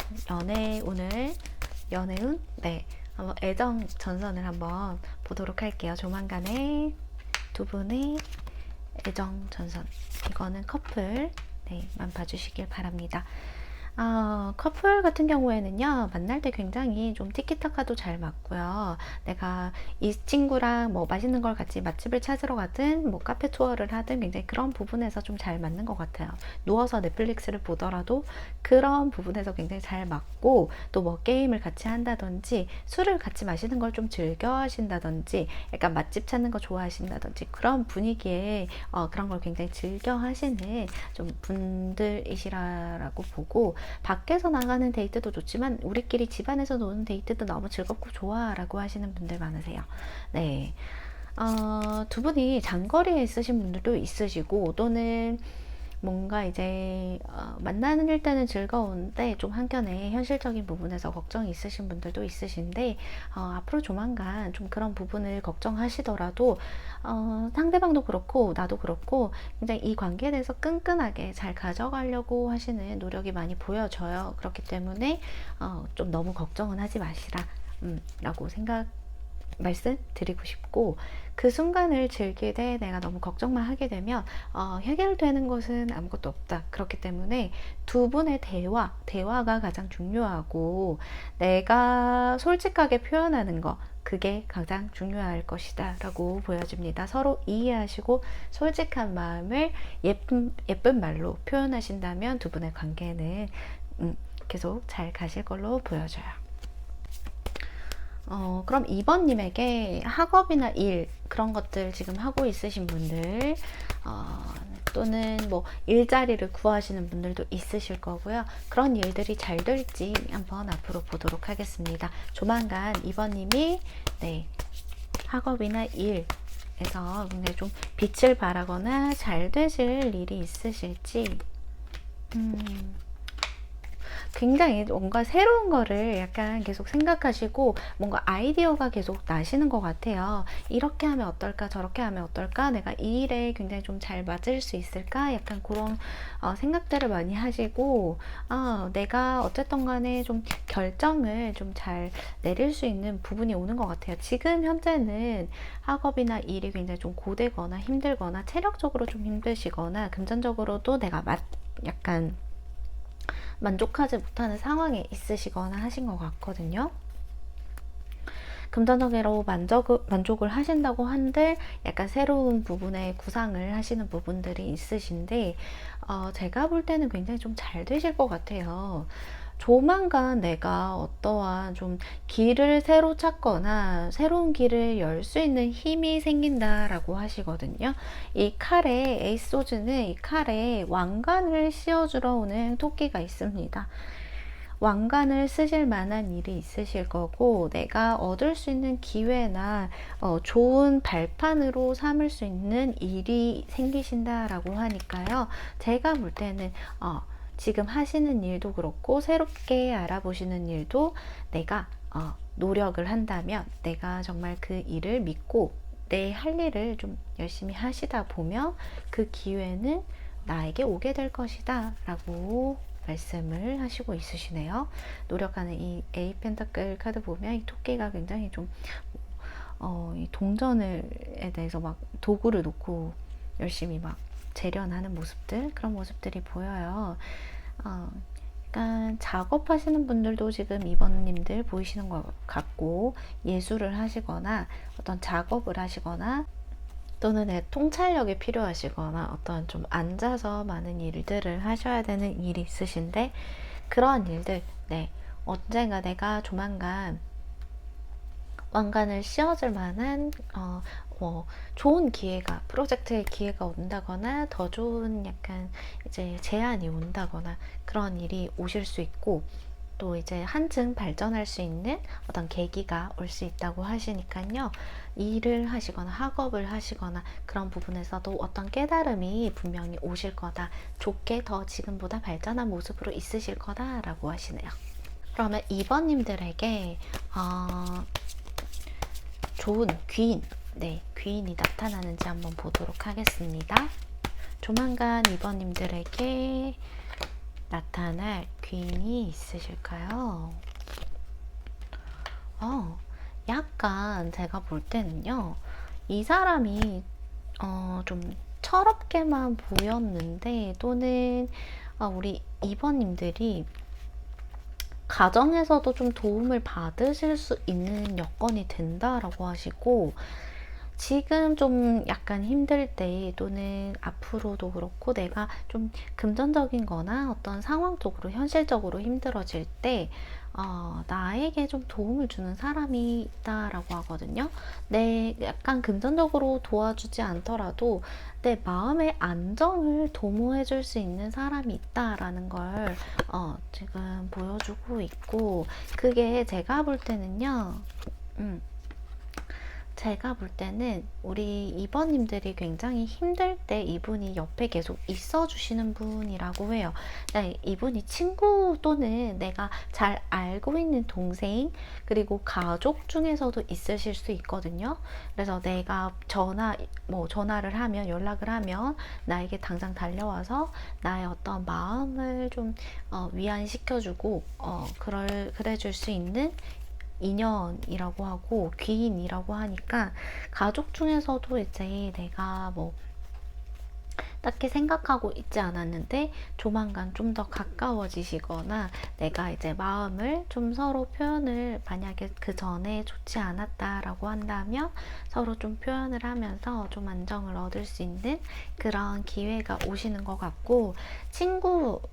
연애운 네, 한번 애정 전선을 한번 보도록 할게요. 조만간에 두 분의 애정 전선, 이거는 커플 만 봐주시길 바랍니다. 커플 같은 경우에는요, 만날 때 굉장히 좀 티키타카도 잘 맞고요. 내가 이 친구랑 뭐 맛있는 걸 같이 맛집을 찾으러 가든 뭐 카페 투어를 하든 굉장히 그런 부분에서 좀 잘 맞는 것 같아요. 누워서 넷플릭스를 보더라도 그런 부분에서 굉장히 잘 맞고, 또 뭐 게임을 같이 한다든지 술을 같이 마시는 걸 좀 즐겨 하신다든지, 약간 맛집 찾는 거 좋아하신다든지, 그런 분위기에 그런 걸 굉장히 즐겨 하시는 좀 분들이시라고 보고, 밖에서 나가는 데이트도 좋지만 우리끼리 집안에서 노는 데이트도 너무 즐겁고 좋아 라고 하시는 분들 많으세요. 네, 두 분이 장거리에 있으신 분들도 있으시고, 또는 뭔가 이제 만나는 때는 즐거운데 좀 한켠에 현실적인 부분에서 걱정이 있으신 분들도 있으신데, 앞으로 조만간 좀 그런 부분을 걱정하시더라도 상대방도 그렇고 나도 그렇고 굉장히 이 관계에 대해서 끈끈하게 잘 가져가려고 하시는 노력이 많이 보여져요. 그렇기 때문에 좀 너무 걱정은 하지 마시라 라고 말씀드리고 싶고, 그 순간을 즐기되 내가 너무 걱정만 하게 되면 해결되는 것은 아무것도 없다. 그렇기 때문에 두 분의 대화가 가장 중요하고, 내가 솔직하게 표현하는 거, 그게 가장 중요할 것이다 라고 보여집니다. 서로 이해하시고 솔직한 마음을 예쁜 말로 표현하신다면 두 분의 관계는 계속 잘 가실 걸로 보여져요. 그럼 2번님에게 학업이나 일, 그런 것들 지금 하고 있으신 분들, 또는 뭐 일자리를 구하시는 분들도 있으실 거고요. 그런 일들이 잘 될지 한번 앞으로 보도록 하겠습니다. 조만간 2번님이 학업이나 일에서 굉장히 좀 빛을 발하거나 잘 되실 일이 있으실지, 굉장히 뭔가 새로운 거를 약간 계속 생각하시고 뭔가 아이디어가 계속 나시는 것 같아요. 이렇게 하면 어떨까, 저렇게 하면 어떨까, 내가 이 일에 굉장히 좀 잘 맞을 수 있을까, 약간 그런 생각들을 많이 하시고, 내가 어쨌든 간에 좀 결정을 좀 잘 내릴 수 있는 부분이 오는 것 같아요. 지금 현재는 학업이나 일이 굉장히 좀 고되거나 힘들거나 체력적으로 좀 힘드시거나 금전적으로도 내가 약간 만족하지 못하는 상황에 있으시거나 하신 것 같거든요. 금전적으로 만족을 하신다고 한들 약간 새로운 부분에 구상을 하시는 부분들이 있으신데, 제가 볼 때는 굉장히 좀 잘 되실 것 같아요. 조만간 내가 어떠한 좀 길을 새로 찾거나 새로운 길을 열 수 있는 힘이 생긴다라고 하시거든요. 이 칼에, 에이스 소즈는 이 칼에 왕관을 씌워주러 오는 토끼가 있습니다. 왕관을 쓰실 만한 일이 있으실 거고, 내가 얻을 수 있는 기회나 좋은 발판으로 삼을 수 있는 일이 생기신다라고 하니까요. 제가 볼 때는 지금 하시는 일도 그렇고 새롭게 알아보시는 일도 내가 노력을 한다면, 내가 정말 그 일을 믿고 내 할 일을 좀 열심히 하시다 보면 그 기회는 나에게 오게 될 것이다 라고 말씀을 하시고 있으시네요. 노력하는 이 에이 펜타클 카드 보면 이 토끼가 굉장히 좀 이 동전에 대해서 막 도구를 놓고 열심히 막 재련하는 모습들, 그런 모습들이 보여요. 약간 작업하시는 분들도 지금 이번님들 보이시는 것 같고, 예술을 하시거나 어떤 작업을 하시거나 또는 내 통찰력이 필요하시거나 어떤 좀 앉아서 많은 일들을 하셔야 되는 일이 있으신데, 그런 일들, 네, 언젠가 내가 조만간 왕관을 씌워줄 만한 좋은 기회가, 프로젝트의 기회가 온다거나 더 좋은 약간 이제 제안이 온다거나 그런 일이 오실 수 있고, 또 이제 한층 발전할 수 있는 어떤 계기가 올 수 있다고 하시니까요. 일을 하시거나 학업을 하시거나 그런 부분에서도 어떤 깨달음이 분명히 오실 거다. 좋게 더 지금보다 발전한 모습으로 있으실 거다라고 하시네요. 그러면 2번님들에게 좋은 귀인, 네, 귀인이 나타나는지 한번 보도록 하겠습니다. 조만간 2번님들에게 나타날 귀인이 있으실까요? 약간 제가 볼 때는요, 이 사람이 좀 철없게만 보였는데, 또는 우리 2번님들이 가정에서도 좀 도움을 받으실 수 있는 여건이 된다라고 하시고, 지금 좀 약간 힘들 때, 또는 앞으로도 그렇고 내가 좀 금전적인 거나 어떤 상황적으로 현실적으로 힘들어질 때 나에게 좀 도움을 주는 사람이 있다라고 하거든요. 내 약간 금전적으로 도와주지 않더라도 내 마음의 안정을 도모해 줄 수 있는 사람이 있다라는 걸 지금 보여주고 있고, 그게 제가 볼 때는요, 제가 볼 때는 우리 2번님들이 굉장히 힘들 때 이분이 옆에 계속 있어 주시는 분이라고 해요. 네, 이분이 친구 또는 내가 잘 알고 있는 동생, 그리고 가족 중에서도 있으실 수 있거든요. 그래서 내가 전화를 하면, 연락을 하면 나에게 당장 달려와서 나의 어떤 마음을 좀 위안시켜주고 그래줄 수 있는 인연이라고 하고, 귀인이라고 하니까 가족 중에서도 이제 내가 딱히 생각하고 있지 않았는데 조만간 좀 더 가까워지시거나, 내가 이제 마음을 좀 서로 표현을, 만약에 그 전에 좋지 않았다라고 한다면 서로 좀 표현을 하면서 좀 안정을 얻을 수 있는 그런 기회가 오시는 것 같고,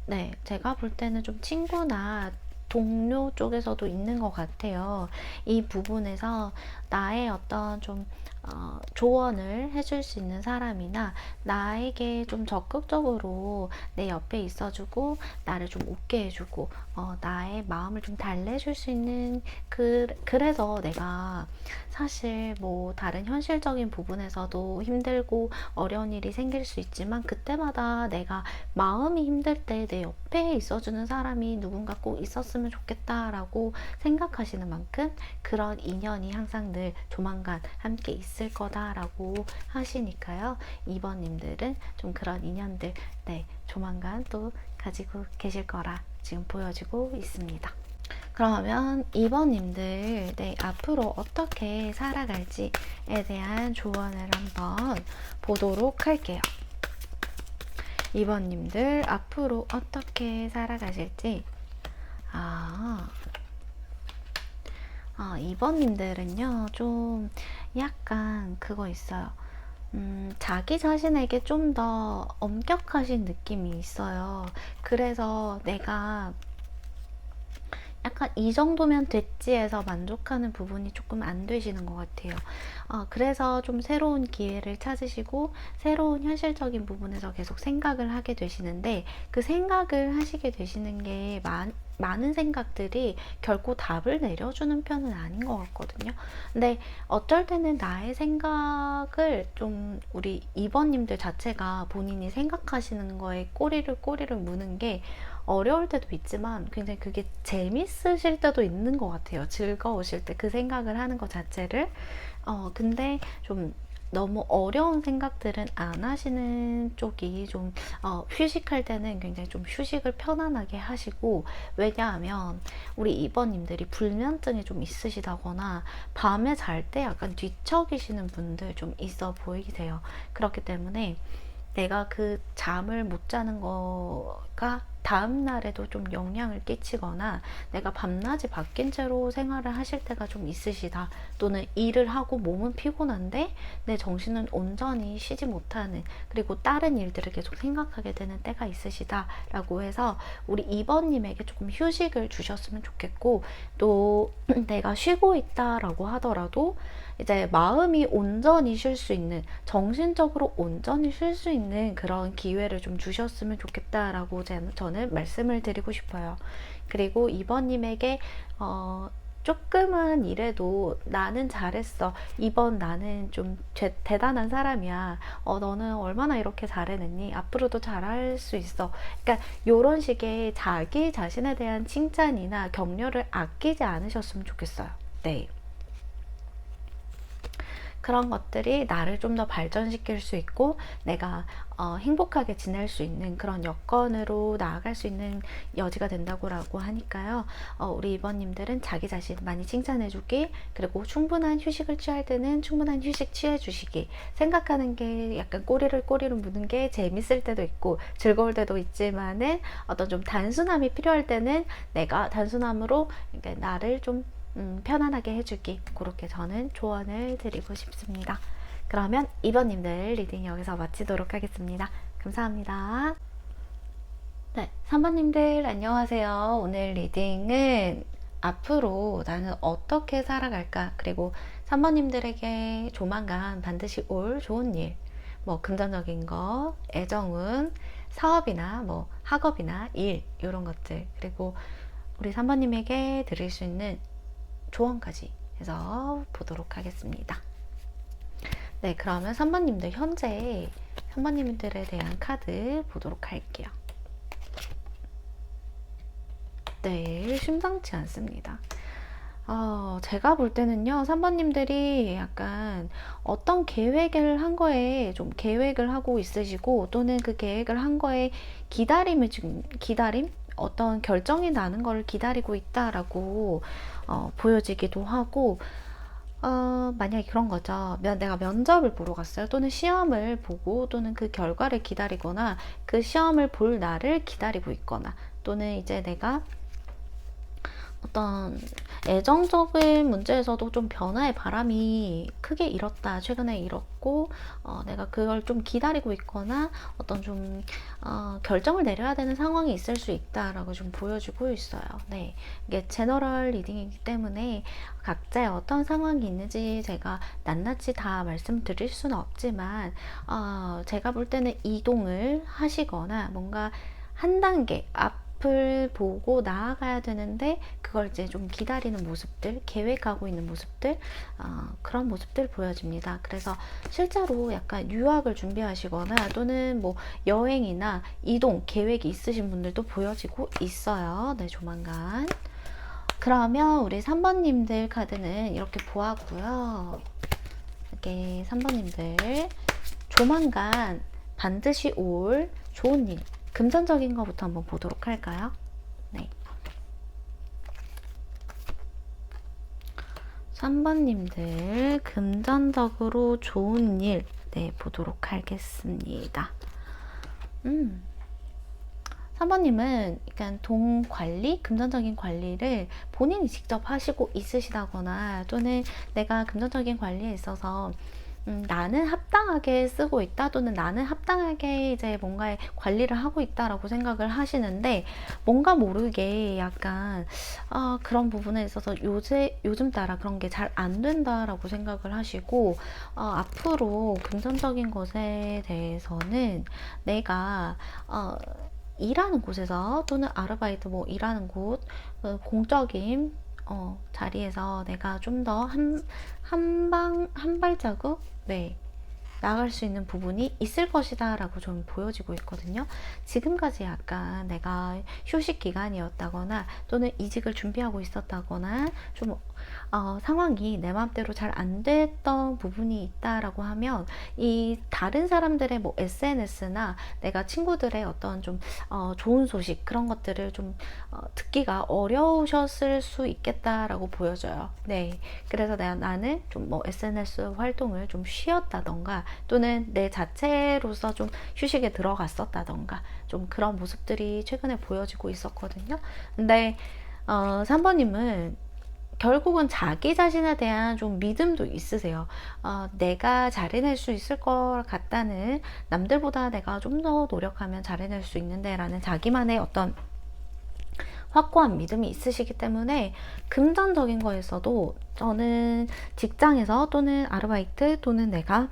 네, 제가 볼 때는 좀 친구나 동료 쪽에서도 있는 것 같아요. 이 부분에서 나의 어떤 좀 조언을 해줄 수 있는 사람이나 나에게 좀 적극적으로 내 옆에 있어주고 나를 좀 웃게 해주고 나의 마음을 좀 달래줄 수 있는, 그래서 내가 사실 다른 현실적인 부분에서도 힘들고 어려운 일이 생길 수 있지만, 그때마다 내가 마음이 힘들 때 내 옆에 있어주는 사람이 누군가 꼭 있었으면 좋겠다라고 생각하시는 만큼 그런 인연이 항상 늘 조만간 함께 있을 거다라고 하시니까요. 2번님들은 좀 그런 인연들, 네, 조만간 또 가지고 계실 거라 지금 보여지고 있습니다. 그러면 2번님들, 네, 앞으로 어떻게 살아갈지에 대한 조언을 한번 보도록 할게요. 2번님들 앞으로 어떻게 살아가실지, 2번님들은요, 좀 약간 그거 있어요. 자기 자신에게 좀 더 엄격하신 느낌이 있어요. 그래서 내가 약간 이 정도면 됐지 해서 만족하는 부분이 조금 안 되시는 것 같아요. 그래서 좀 새로운 기회를 찾으시고 새로운 현실적인 부분에서 계속 생각을 하게 되시는데, 그 생각을 하시게 되시는 게 많은 생각들이 결코 답을 내려주는 편은 아닌 것 같거든요. 근데 어쩔 때는 나의 생각을 좀, 우리 2번님들 자체가 본인이 생각하시는 거에 꼬리를 무는 게 어려울 때도 있지만 굉장히 그게 재밌으실 때도 있는 것 같아요. 즐거우실 때 그 생각을 하는 것 자체를. 근데 좀 너무 어려운 생각들은 안 하시는 쪽이 좀, 휴식할 때는 굉장히 좀 휴식을 편안하게 하시고, 왜냐하면 우리 2번님들이 불면증이 좀 있으시다거나 밤에 잘 때 약간 뒤척이시는 분들 좀 있어 보이세요. 그렇기 때문에 내가 그 잠을 못 자는 거가 다음 날에도 좀 영향을 끼치거나 내가 밤낮이 바뀐 채로 생활을 하실 때가 좀 있으시다, 또는 일을 하고 몸은 피곤한데 내 정신은 온전히 쉬지 못하는, 그리고 다른 일들을 계속 생각하게 되는 때가 있으시다 라고 해서 우리 2번님에게 조금 휴식을 주셨으면 좋겠고, 또 내가 쉬고 있다라고 하더라도 이제 마음이 온전히 쉴 수 있는, 정신적으로 온전히 쉴 수 있는 그런 기회를 좀 주셨으면 좋겠다라고 저는 말씀을 드리고 싶어요. 그리고 2번님에게 조그만 일에도 나는 잘했어, 이번 나는 좀 대단한 사람이야, 너는 얼마나 이렇게 잘해냈니, 앞으로도 잘할 수 있어, 그러니까 이런 식의 자기 자신에 대한 칭찬이나 격려를 아끼지 않으셨으면 좋겠어요. 네. 그런 것들이 나를 좀 더 발전시킬 수 있고 내가 행복하게 지낼 수 있는 그런 여건으로 나아갈 수 있는 여지가 된다고 하니까요. 우리 2번님들은 자기 자신 많이 칭찬해주기, 그리고 충분한 휴식을 취할 때는 충분한 휴식 취해주시기, 생각하는 게 약간 꼬리를 무는 게 재밌을 때도 있고 즐거울 때도 있지만은 어떤 좀 단순함이 필요할 때는 내가 단순함으로 나를 좀 편안하게 해주기, 그렇게 저는 조언을 드리고 싶습니다. 그러면 2번님들 리딩 여기서 마치도록 하겠습니다. 감사합니다. 네, 3번님들 안녕하세요. 오늘 리딩은 앞으로 나는 어떻게 살아갈까, 그리고 3번님들에게 조만간 반드시 올 좋은 일, 뭐 금전적인 거, 애정운, 사업이나 뭐 학업이나 일, 이런 것들, 그리고 우리 3번님에게 드릴 수 있는 조언까지 해서 보도록 하겠습니다. 네, 그러면 3번님들 현재 3번님들에 대한 카드 보도록 할게요. 네, 심상치 않습니다. 제가 볼 때는요, 3번님들이 약간 어떤 계획을 한 거에 좀 계획을 하고 있으시고, 또는 그 계획을 한 거에 기다림? 어떤 결정이 나는 걸 기다리고 있다라고 보여지기도 하고, 만약에 그런 거죠. 내가 면접을 보러 갔어요. 또는 시험을 보고, 또는 그 결과를 기다리거나, 그 시험을 볼 날을 기다리고 있거나, 또는 이제 내가 어떤 애정적인 문제에서도 좀 변화의 바람이 크게 일었다, 최근에 일었고, 내가 그걸 좀 기다리고 있거나 어떤 좀 결정을 내려야 되는 상황이 있을 수 있다라고 좀 보여주고 있어요. 네, 이게 제너럴 리딩이기 때문에 각자의 어떤 상황이 있는지 제가 낱낱이 다 말씀드릴 수는 없지만, 제가 볼 때는 이동을 하시거나 뭔가 한 단계 앞을 보고 나아가야 되는데 그걸 이제 좀 기다리는 모습들, 계획하고 있는 모습들, 그런 모습들 보여집니다. 그래서 실제로 약간 유학을 준비하시거나 또는 뭐 여행이나 이동 계획이 있으신 분들도 보여지고 있어요. 네, 조만간. 그러면 우리 3번님들 카드는 이렇게 보았고요. 이렇게 3번님들 조만간 반드시 올 좋은 일, 금전적인 것부터 한번 보도록 할까요? 네. 3번님들 금전적으로 좋은 일, 네, 보도록 하겠습니다. 3번님은 약간 돈 관리, 금전적인 관리를 본인이 직접 하시고 있으시다거나 또는 내가 금전적인 관리에 있어서 나는 합당하게 쓰고 있다 또는 나는 합당하게 이제 뭔가의 관리를 하고 있다라고 생각을 하시는데 뭔가 모르게 약간 그런 부분에 있어서 요즘 따라 그런 게 잘 안 된다라고 생각을 하시고 앞으로 금전적인 것에 대해서는 내가 일하는 곳에서 또는 아르바이트 뭐 일하는 곳 공적인 자리에서 내가 좀 더 한 발자국 네 나갈 수 있는 부분이 있을 것이다 라고 좀 보여지고 있거든요. 지금까지 약간 내가 휴식 기간이었다거나 또는 이직을 준비하고 있었다거나 좀 상황이 내 마음대로 잘 안 됐던 부분이 있다라고 하면 이 다른 사람들의 뭐 SNS나 내가 친구들의 어떤 좀 좋은 소식 그런 것들을 좀 듣기가 어려우셨을 수 있겠다라고 보여져요. 네, 그래서 나는 좀 뭐 SNS 활동을 좀 쉬었다던가 또는 내 자체로서 좀 휴식에 들어갔었다던가 좀 그런 모습들이 최근에 보여지고 있었거든요. 근데 3번님은 결국은 자기 자신에 대한 좀 믿음도 있으세요. 내가 잘해낼 수 있을 것 같다는 남들보다 내가 좀 더 노력하면 잘해낼 수 있는데 라는 자기만의 어떤 확고한 믿음이 있으시기 때문에 금전적인 거에서도 저는 직장에서 또는 아르바이트 또는 내가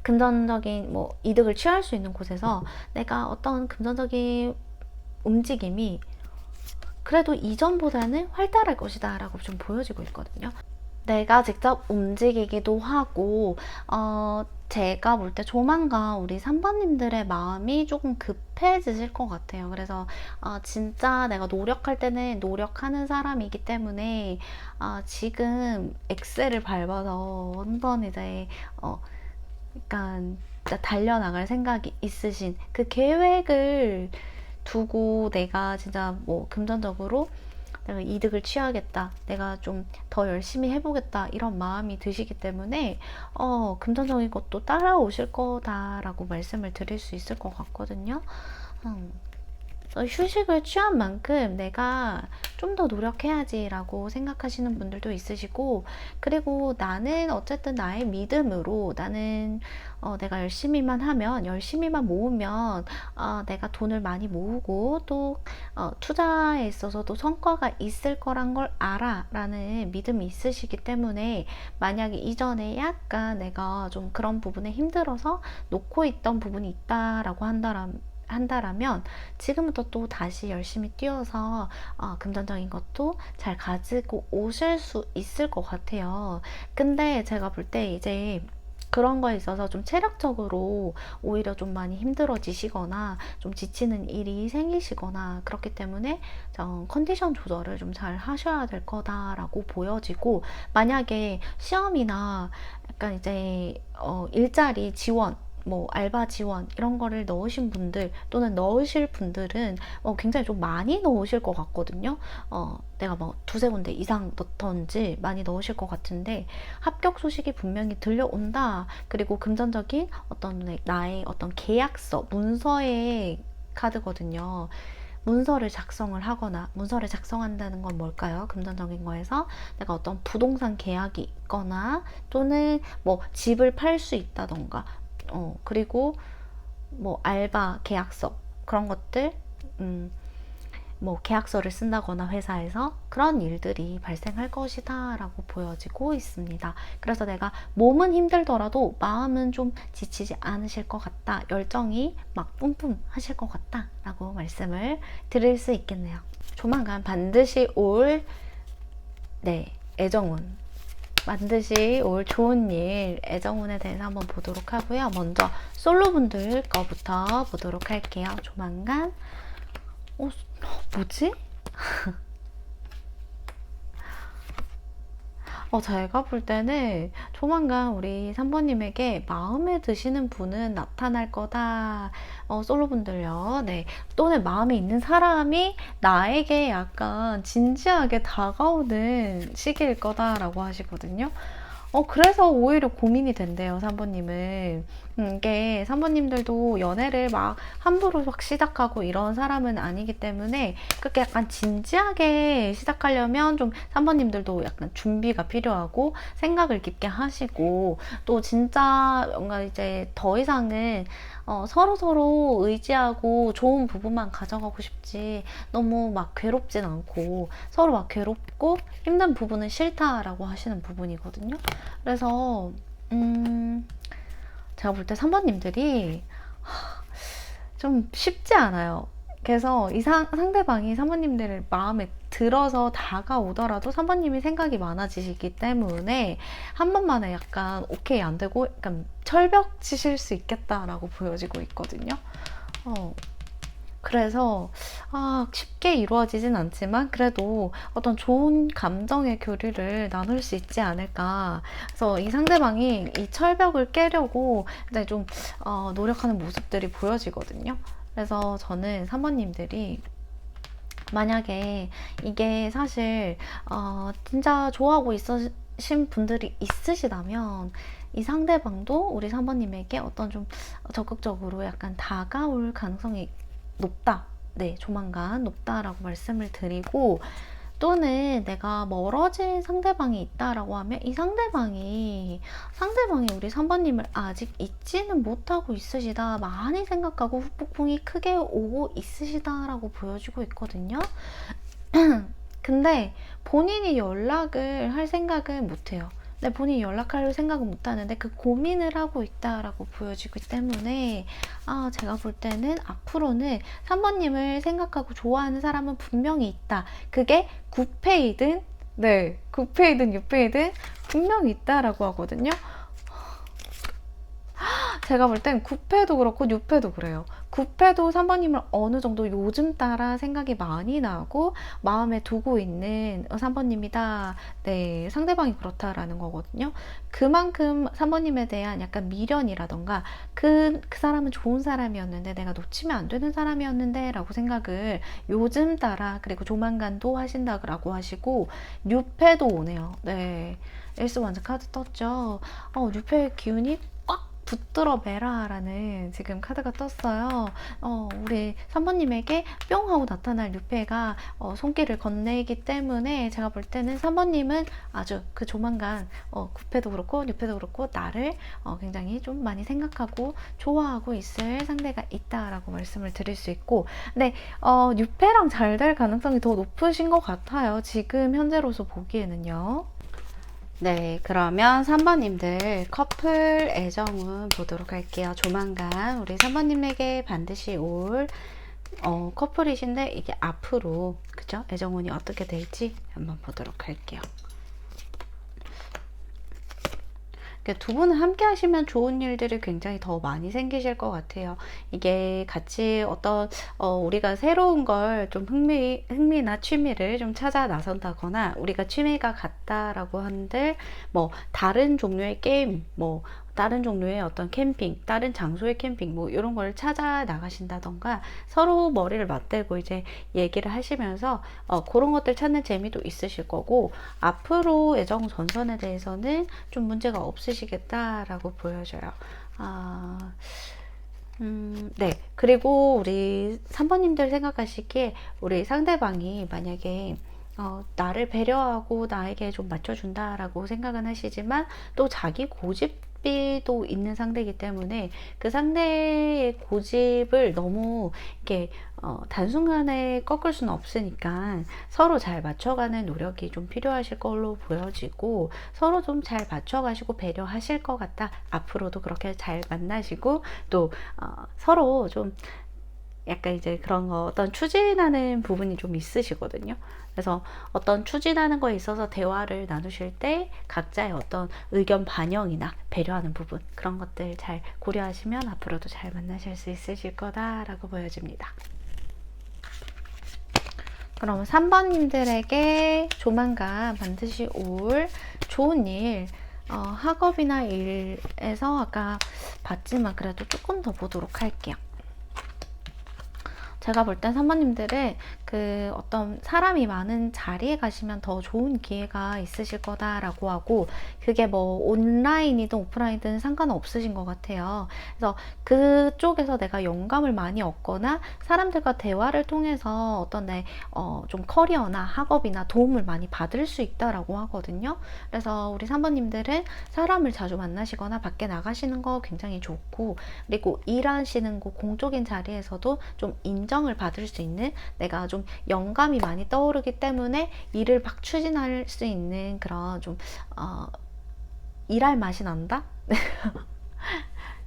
금전적인 뭐 이득을 취할 수 있는 곳에서 내가 어떤 금전적인 움직임이 그래도 이전보다는 활달할 것이다 라고 좀 보여지고 있거든요. 내가 직접 움직이기도 하고 제가 볼 때 조만간 우리 3번님들의 마음이 조금 급해지실 것 같아요. 그래서 진짜 내가 노력할 때는 노력하는 사람이기 때문에 지금 엑셀을 밟아서 한번 이제 약간 달려나갈 생각이 있으신 그 계획을 두고 내가 진짜 뭐 금전적으로 내가 이득을 취하겠다, 내가 좀 더 열심히 해보겠다 이런 마음이 드시기 때문에 금전적인 것도 따라오실 거다라고 말씀을 드릴 수 있을 것 같거든요. 휴식을 취한 만큼 내가 좀 더 노력해야지 라고 생각하시는 분들도 있으시고, 그리고 나는 어쨌든 나의 믿음으로 나는 내가 열심히만 하면 열심히만 모으면 내가 돈을 많이 모으고 또 투자에 있어서도 성과가 있을 거란 걸 알아 라는 믿음이 있으시기 때문에 만약에 이전에 약간 내가 좀 그런 부분에 힘들어서 놓고 있던 부분이 있다라고 한다라면 지금부터 또 다시 열심히 뛰어서 금전적인 것도 잘 가지고 오실 수 있을 것 같아요. 근데 제가 볼 때 이제 그런 거에 있어서 좀 체력적으로 오히려 좀 많이 힘들어지시거나 좀 지치는 일이 생기시거나 그렇기 때문에 컨디션 조절을 좀 잘 하셔야 될 거다라고 보여지고, 만약에 시험이나 약간 이제 일자리 지원 뭐 알바 지원 이런 거를 넣으신 분들 또는 넣으실 분들은 굉장히 좀 많이 넣으실 것 같거든요. 내가 뭐 두세 군데 이상 넣던지 많이 넣으실 것 같은데 합격 소식이 분명히 들려온다. 그리고 금전적인 어떤 나의 어떤 계약서, 문서의 카드거든요. 문서를 작성을 하거나, 문서를 작성한다는 건 뭘까요? 금전적인 거에서 내가 어떤 부동산 계약이 있거나 또는 뭐 집을 팔 수 있다던가 그리고 뭐 알바 계약서 그런 것들 뭐 계약서를 쓴다거나 회사에서 그런 일들이 발생할 것이다 라고 보여지고 있습니다. 그래서 내가 몸은 힘들더라도 마음은 좀 지치지 않으실 것 같다, 열정이 막 뿜뿜 하실 것 같다 라고 말씀을 드릴 수 있겠네요. 조만간 반드시 올 애정운, 반드시 올 좋은 일, 애정운에 대해서 한번 보도록 하고요. 먼저 솔로분들 거부터 보도록 할게요. 조만간 뭐지? 제가 볼 때는 조만간 우리 3번님에게 마음에 드시는 분은 나타날 거다. 솔로분들요. 네. 또는 마음에 있는 사람이 나에게 약간 진지하게 다가오는 시기일 거다라고 하시거든요. 그래서 오히려 고민이 된대요, 3번님은. 이게 3번님들도 연애를 막 함부로 막 시작하고 이런 사람은 아니기 때문에 그렇게 약간 진지하게 시작하려면 좀 3번님들도 약간 준비가 필요하고 생각을 깊게 하시고 또 진짜 뭔가 이제 더 이상은 서로서로 의지하고 좋은 부분만 가져가고 싶지 너무 막 괴롭진 않고 서로 막 괴롭고 힘든 부분은 싫다라고 하시는 부분이거든요. 그래서 제가 볼 때 3번님들이 좀 쉽지 않아요. 그래서 상대방이 3번님들을 마음에 들어서 다가오더라도 3번님이 생각이 많아지시기 때문에 한 번만에 약간 오케이 안 되고 약간 철벽 치실 수 있겠다라고 보여지고 있거든요. 그래서 쉽게 이루어지진 않지만 그래도 어떤 좋은 감정의 교류를 나눌 수 있지 않을까. 그래서 이 상대방이 이 철벽을 깨려고 굉장히 좀 노력하는 모습들이 보여지거든요. 그래서 저는 3번님들이 만약에 이게 사실 진짜 좋아하고 있으신 분들이 있으시다면 이 상대방도 우리 3번님에게 어떤 좀 적극적으로 약간 다가올 가능성이 높다. 네, 조만간 높다라고 말씀을 드리고 또는 내가 멀어진 상대방이 있다라고 하면 이 상대방이 우리 3번님을 아직 잊지는 못하고 있으시다. 많이 생각하고 후폭풍이 크게 오고 있으시다라고 보여지고 있거든요. 근데 본인이 연락을 할 생각은 못해요. 근데 본인이 연락할 생각은 못하는데 그 고민을 하고 있다라고 보여지기 때문에 제가 볼 때는 앞으로는 3번님을 생각하고 좋아하는 사람은 분명히 있다. 그게 9패이든 6패이든 분명히 있다라고 하거든요. 제가 볼 땐 9패도 그렇고 6패도 그래요. 9패도 3번님을 어느 정도 요즘 따라 생각이 많이 나고 마음에 두고 있는 3번님이다. 네, 상대방이 그렇다라는 거거든요. 그만큼 3번님에 대한 약간 미련이라던가 그 사람은 좋은 사람이었는데 내가 놓치면 안 되는 사람이었는데 라고 생각을 요즘 따라 그리고 조만간도 하신다고 하시고 6패도 오네요. 네, 에이스 원즈 카드 떴죠. 6패의 기운이 붙들어 매라 라는 지금 카드가 떴어요. 우리 3번님에게 뿅 하고 나타날 뉴페가 손길을 건네기 때문에 제가 볼 때는 3번님은 아주 그 조만간 9패도 그렇고 뉴패도 그렇고 나를 굉장히 좀 많이 생각하고 좋아하고 있을 상대가 있다라고 말씀을 드릴 수 있고 네, 뉴패랑 잘 될 가능성이 더 높으신 것 같아요. 지금 현재로서 보기에는요. 네, 그러면 3번님들 커플 애정운 보도록 할게요. 조만간 우리 3번님에게 반드시 올 커플이신데 이게 앞으로 그죠? 애정운이 어떻게 될지 한번 보도록 할게요. 두 분은 함께 하시면 좋은 일들이 굉장히 더 많이 생기실 것 같아요. 이게 같이 어떤 우리가 새로운 걸 좀 흥미나 취미를 좀 찾아 나선다거나 우리가 취미가 같다라고 한들 뭐 다른 종류의 게임 뭐 다른 종류의 어떤 캠핑, 다른 장소의 캠핑, 뭐 이런 걸 찾아 나가신다던가 서로 머리를 맞대고 이제 얘기를 하시면서 그런 것들 찾는 재미도 있으실 거고 앞으로 애정 전선에 대해서는 좀 문제가 없으시겠다라고 보여져요. 네. 그리고 우리 3번님들 생각하시기에 우리 상대방이 만약에 나를 배려하고 나에게 좀 맞춰준다라고 생각은 하시지만 또 자기 고집도 있는 상대이기 때문에 그 상대의 고집을 너무 이렇게 단순간에 꺾을 수는 없으니까 서로 잘 맞춰가는 노력이 좀 필요하실 걸로 보여지고 서로 좀 잘 맞춰가시고 배려하실 것 같다. 앞으로도 그렇게 잘 만나시고 또 서로 좀 약간 이제 그런 거 어떤 추진하는 부분이 좀 있으시거든요. 그래서 어떤 추진하는 거에 있어서 대화를 나누실 때 각자의 어떤 의견 반영이나 배려하는 부분 그런 것들 잘 고려하시면 앞으로도 잘 만나실 수 있으실 거다라고 보여집니다. 그럼 3번님들에게 조만간 반드시 올 좋은 일 학업이나 일에서 아까 봤지만 그래도 조금 더 보도록 할게요. 제가 볼 땐 3번님들은 그 어떤 사람이 많은 자리에 가시면 더 좋은 기회가 있으실 거다라고 하고, 그게 뭐 온라인이든 오프라인이든 상관은 없으신 것 같아요. 그래서 그쪽에서 내가 영감을 많이 얻거나 사람들과 대화를 통해서 어떤 좀 커리어나 학업이나 도움을 많이 받을 수 있다라고 하거든요. 그래서 우리 3번님들은 사람을 자주 만나시거나 밖에 나가시는 거 굉장히 좋고, 그리고 일하시는 곳 공적인 자리에서도 좀 인정을 받을 수 있는, 내가 좀 영감이 많이 떠오르기 때문에 일을 막 추진할 수 있는 그런 좀 일할 맛이 난다?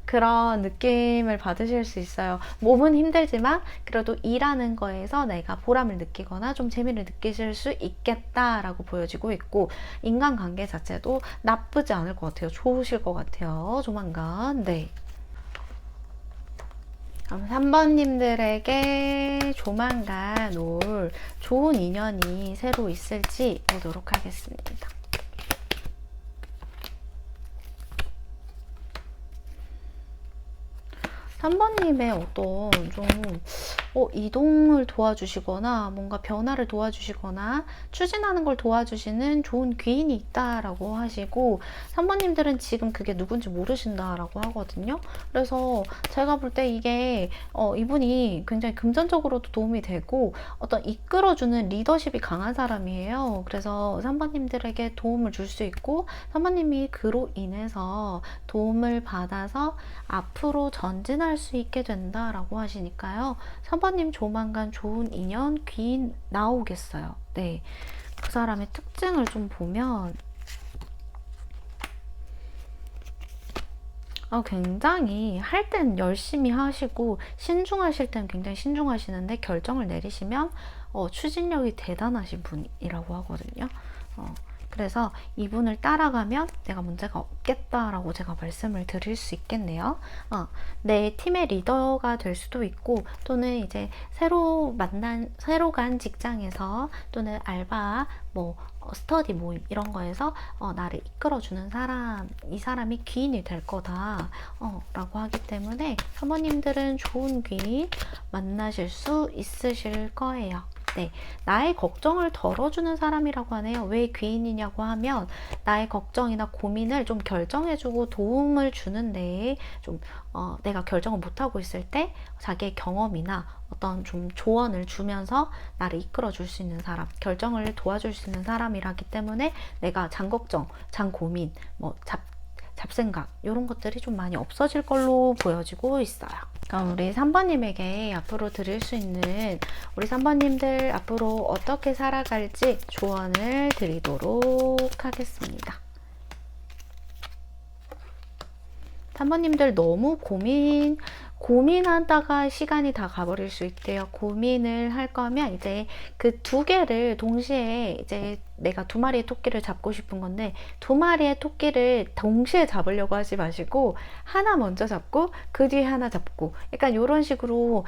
그런 느낌을 받으실 수 있어요. 몸은 힘들지만 그래도 일하는 거에서 내가 보람을 느끼거나 좀 재미를 느끼실 수 있겠다라고 보여지고 있고, 인간관계 자체도 나쁘지 않을 것 같아요. 좋으실 것 같아요. 조만간. 네. 3번님들에게 조만간 올 좋은 인연이 새로 있을지 보도록 하겠습니다. 3번님의 어떤 좀 이동을 도와주시거나 뭔가 변화를 도와주시거나 추진하는 걸 도와주시는 좋은 귀인이 있다라고 하시고, 3번님들은 지금 그게 누군지 모르신다라고 하거든요. 그래서 제가 볼 때 이게 이분이 굉장히 금전적으로도 도움이 되고 어떤 이끌어주는 리더십이 강한 사람이에요. 그래서 3번님들에게 도움을 줄 수 있고, 3번님이 그로 인해서 도움을 받아서 앞으로 전진할 수 있게 된다라고 하시니까요. 3번님 조만간 좋은 인연, 귀인 나오겠어요. 네. 그 사람의 특징을 좀 보면 굉장히 할 땐 열심히 하시고 신중하실 땐 굉장히 신중하시는데, 결정을 내리시면 추진력이 대단하신 분이라고 하거든요. 그래서 이분을 따라가면 내가 문제가 없겠다라고 제가 말씀을 드릴 수 있겠네요. 내 팀의 리더가 될 수도 있고, 또는 이제 새로 간 직장에서, 또는 알바, 스터디 모임 이런 거에서 나를 이끌어주는 사람, 이 사람이 귀인이 될 거다 라고 하기 때문에 사모님들은 좋은 귀인 만나실 수 있으실 거예요. 네, 나의 걱정을 덜어주는 사람이라고 하네요. 왜 귀인이냐고 하면, 나의 걱정이나 고민을 좀 결정해주고 도움을 주는데, 좀 내가 결정을 못하고 있을 때 자기의 경험이나 어떤 좀 조언을 주면서 나를 이끌어줄 수 있는 사람, 결정을 도와줄 수 있는 사람이라기 때문에 내가 장걱정, 장고민, 잡생각 이런 것들이 좀 많이 없어질 걸로 보여지고 있어요. 그럼 우리 3번님에게 앞으로 드릴 수 있는, 우리 3번님들 앞으로 어떻게 살아갈지 조언을 드리도록 하겠습니다. 3번님들 너무 고민하다가 시간이 다 가버릴 수 있대요. 고민을 할 거면 이제 그 두 개를 동시에, 이제 내가 두 마리의 토끼를 잡고 싶은 건데, 두 마리의 토끼를 동시에 잡으려고 하지 마시고 하나 먼저 잡고 그 뒤에 하나 잡고, 약간 이런 식으로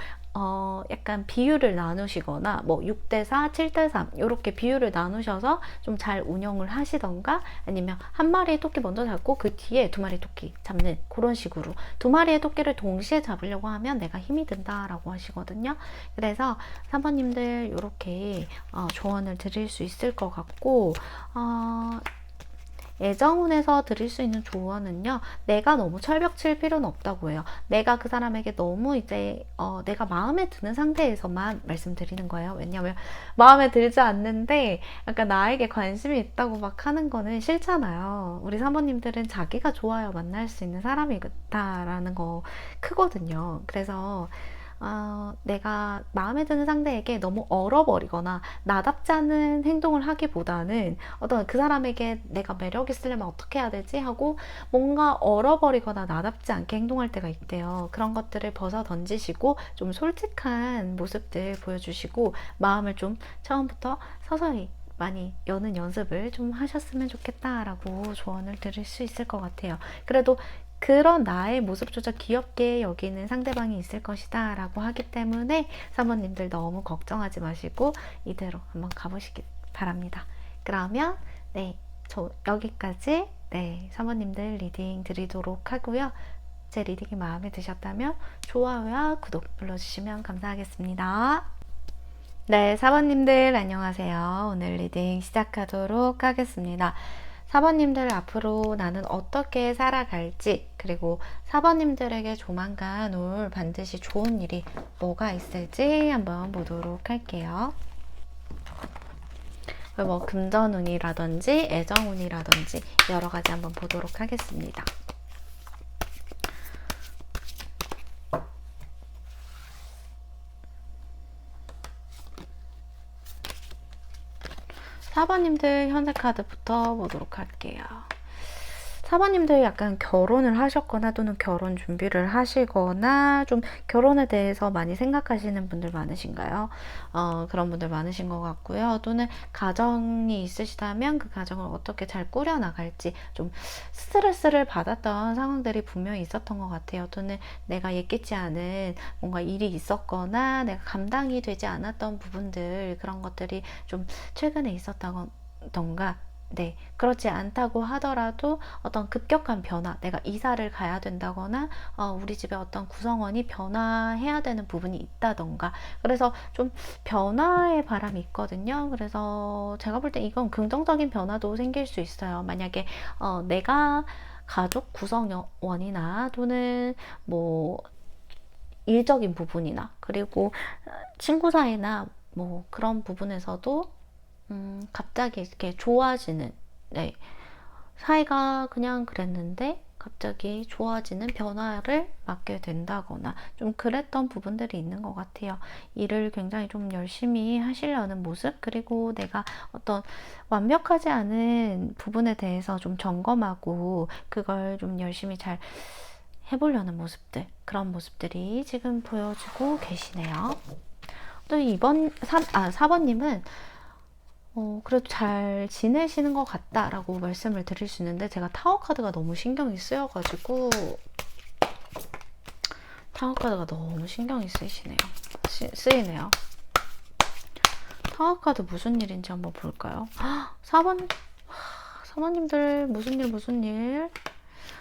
약간 비율을 나누시거나 6대4, 7대3 이렇게 비율을 나누셔서 좀 잘 운영을 하시던가, 아니면 한 마리의 토끼 먼저 잡고 그 뒤에 두 마리 토끼 잡는 그런 식으로, 두 마리의 토끼를 동시에 잡으려고 하면 내가 힘이 든다라고 하시거든요. 그래서 3번님들 이렇게 조언을 드릴 수 있을 것 같고, 애정운에서 드릴 수 있는 조언은요, 내가 너무 철벽 칠 필요는 없다고 해요. 내가 그 사람에게 너무 이제 내가 마음에 드는 상태에서만 말씀드리는 거예요. 왜냐면 마음에 들지 않는데 약간 나에게 관심이 있다고 막 하는 거는 싫잖아요. 우리 사모님들은 자기가 좋아야 만날 수 있는 사람이다라는 거 크거든요. 그래서 내가 마음에 드는 상대에게 너무 얼어버리거나 나답지 않은 행동을 하기보다는, 어떤 그 사람에게 내가 매력 있으려면 어떻게 해야 되지 하고 뭔가 얼어버리거나 나답지 않게 행동할 때가 있대요. 그런 것들을 벗어 던지시고 좀 솔직한 모습들 보여주시고, 마음을 좀 처음부터 서서히 많이 여는 연습을 좀 하셨으면 좋겠다라고 조언을 드릴 수 있을 것 같아요. 그래도 그런 나의 모습조차 귀엽게 여기는 상대방이 있을 것이다 라고 하기 때문에 3번님들 너무 걱정하지 마시고 이대로 한번 가보시기 바랍니다. 그러면 저 여기까지 3번님들 리딩 드리도록 하고요. 제 리딩이 마음에 드셨다면 좋아요와 구독 눌러주시면 감사하겠습니다. 네, 4번님들 안녕하세요. 오늘 리딩 시작하도록 하겠습니다. 4번님들 앞으로 나는 어떻게 살아갈지, 그리고 4번님들에게 조만간 올 반드시 좋은 일이 뭐가 있을지 한번 보도록 할게요. 뭐 금전운이라든지 애정운이라든지 여러 가지 한번 보도록 하겠습니다. 4번님들 현재 카드부터 보도록 할게요. 4번님들 약간 결혼을 하셨거나 또는 결혼 준비를 하시거나 좀 결혼에 대해서 많이 생각하시는 분들 많으신가요? 그런 분들 많으신 것 같고요. 또는 가정이 있으시다면 그 가정을 어떻게 잘 꾸려나갈지 좀 스트레스를 받았던 상황들이 분명히 있었던 것 같아요. 또는 내가 예기치 않은 뭔가 일이 있었거나 내가 감당이 되지 않았던 부분들, 그런 것들이 좀 최근에 있었다던가, 네, 그렇지 않다고 하더라도 어떤 급격한 변화, 내가 이사를 가야 된다거나 우리 집에 어떤 구성원이 변화해야 되는 부분이 있다던가, 그래서 좀 변화의 바람이 있거든요. 그래서 제가 볼 때 이건 긍정적인 변화도 생길 수 있어요. 만약에 내가 가족 구성원이나 또는 뭐 일적인 부분이나 그리고 친구 사이나 뭐 그런 부분에서도 갑자기 이렇게 좋아지는, 네, 사이가 그냥 그랬는데 갑자기 좋아지는 변화를 맞게 된다거나 좀 그랬던 부분들이 있는 것 같아요. 일을 굉장히 좀 열심히 하시려는 모습, 그리고 내가 어떤 완벽하지 않은 부분에 대해서 좀 점검하고 그걸 좀 열심히 잘 해보려는 모습들, 그런 모습들이 지금 보여지고 계시네요. 또 4번님은 그래도 잘 지내시는 것 같다라고 말씀을 드릴 수 있는데, 제가 타워 카드가 너무 신경이 쓰여가지고, 타워 카드가 너무 신경이 쓰이네요. 타워 카드 무슨 일인지 한번 볼까요? 4번님들 무슨 일?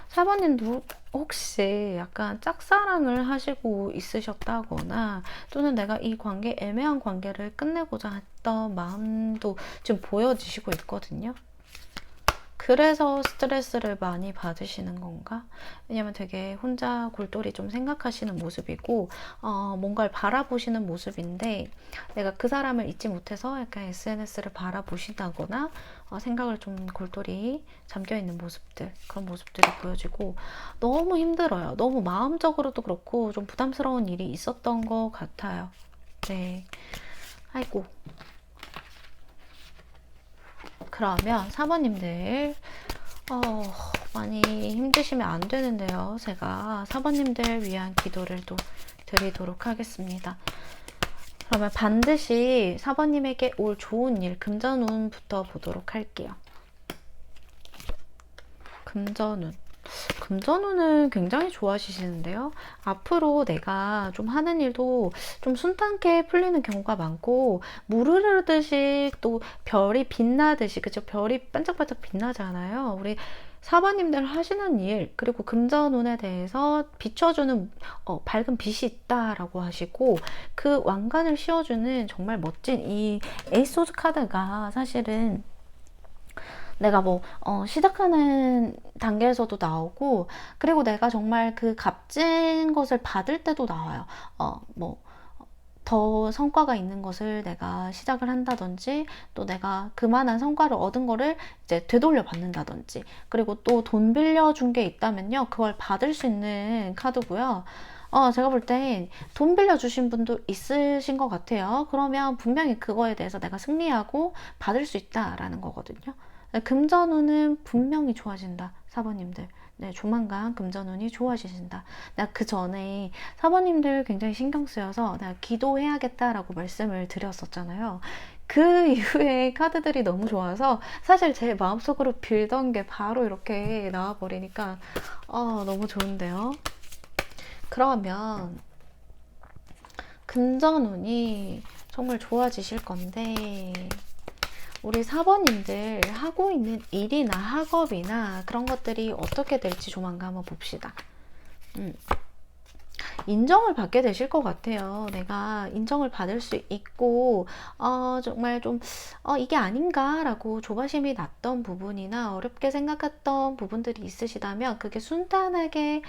4번님도 혹시 약간 짝사랑을 하시고 있으셨다거나, 또는 내가 이 관계, 애매한 관계를 끝내고자 했던 마음도 지금 보여지시고 있거든요. 그래서 스트레스를 많이 받으시는 건가? 왜냐면 되게 혼자 골똘히 좀 생각하시는 모습이고, 뭔가를 바라보시는 모습인데, 내가 그 사람을 잊지 못해서 약간 SNS를 바라보신다거나, 생각을 좀 골똘히 잠겨있는 모습들, 그런 모습들이 보여지고, 너무 힘들어요. 너무 마음적으로도 그렇고, 좀 부담스러운 일이 있었던 것 같아요. 네. 아이고. 그러면 4번님들 많이 힘드시면 안 되는데요. 제가 4번님들 위한 기도를 또 드리도록 하겠습니다. 그러면 반드시 4번님에게 올 좋은 일, 금전운부터 보도록 할게요. 금전운은 굉장히 좋아지시는데요. 앞으로 내가 좀 하는 일도 좀 순탄하게 풀리는 경우가 많고, 물 흐르듯이 또 별이 빛나듯이, 그죠? 별이 반짝반짝 빛나잖아요. 우리 4번님들 하시는 일, 그리고 금전운에 대해서 비춰주는 밝은 빛이 있다라고 하시고, 그 왕관을 씌워주는 정말 멋진 이 에이스 소드 카드가 사실은 내가 시작하는 단계에서도 나오고, 그리고 내가 정말 그 값진 것을 받을 때도 나와요. 더 성과가 있는 것을 내가 시작을 한다든지, 또 내가 그만한 성과를 얻은 거를 이제 되돌려 받는다든지, 그리고 또 돈 빌려준 게 있다면요, 그걸 받을 수 있는 카드고요. 제가 볼 땐 돈 빌려주신 분도 있으신 것 같아요. 그러면 분명히 그거에 대해서 내가 승리하고 받을 수 있다라는 거거든요. 금전운은 분명히 좋아진다, 4번님들. 네, 조만간 금전운이 좋아지신다. 내가 그 전에 4번님들 굉장히 신경 쓰여서 내가 기도해야겠다라고 말씀을 드렸었잖아요. 그 이후에 카드들이 너무 좋아서 사실 제 마음속으로 빌던 게 바로 이렇게 나와버리니까 너무 좋은데요. 그러면 금전운이 정말 좋아지실 건데, 우리 4번님들 하고 있는 일이나 학업이나 그런 것들이 어떻게 될지 조만간 한번 봅시다. 인정을 받게 되실 것 같아요. 내가 인정을 받을 수 있고, 정말 좀, 이게 아닌가라고 조바심이 났던 부분이나 어렵게 생각했던 부분들이 있으시다면 그게 순탄하게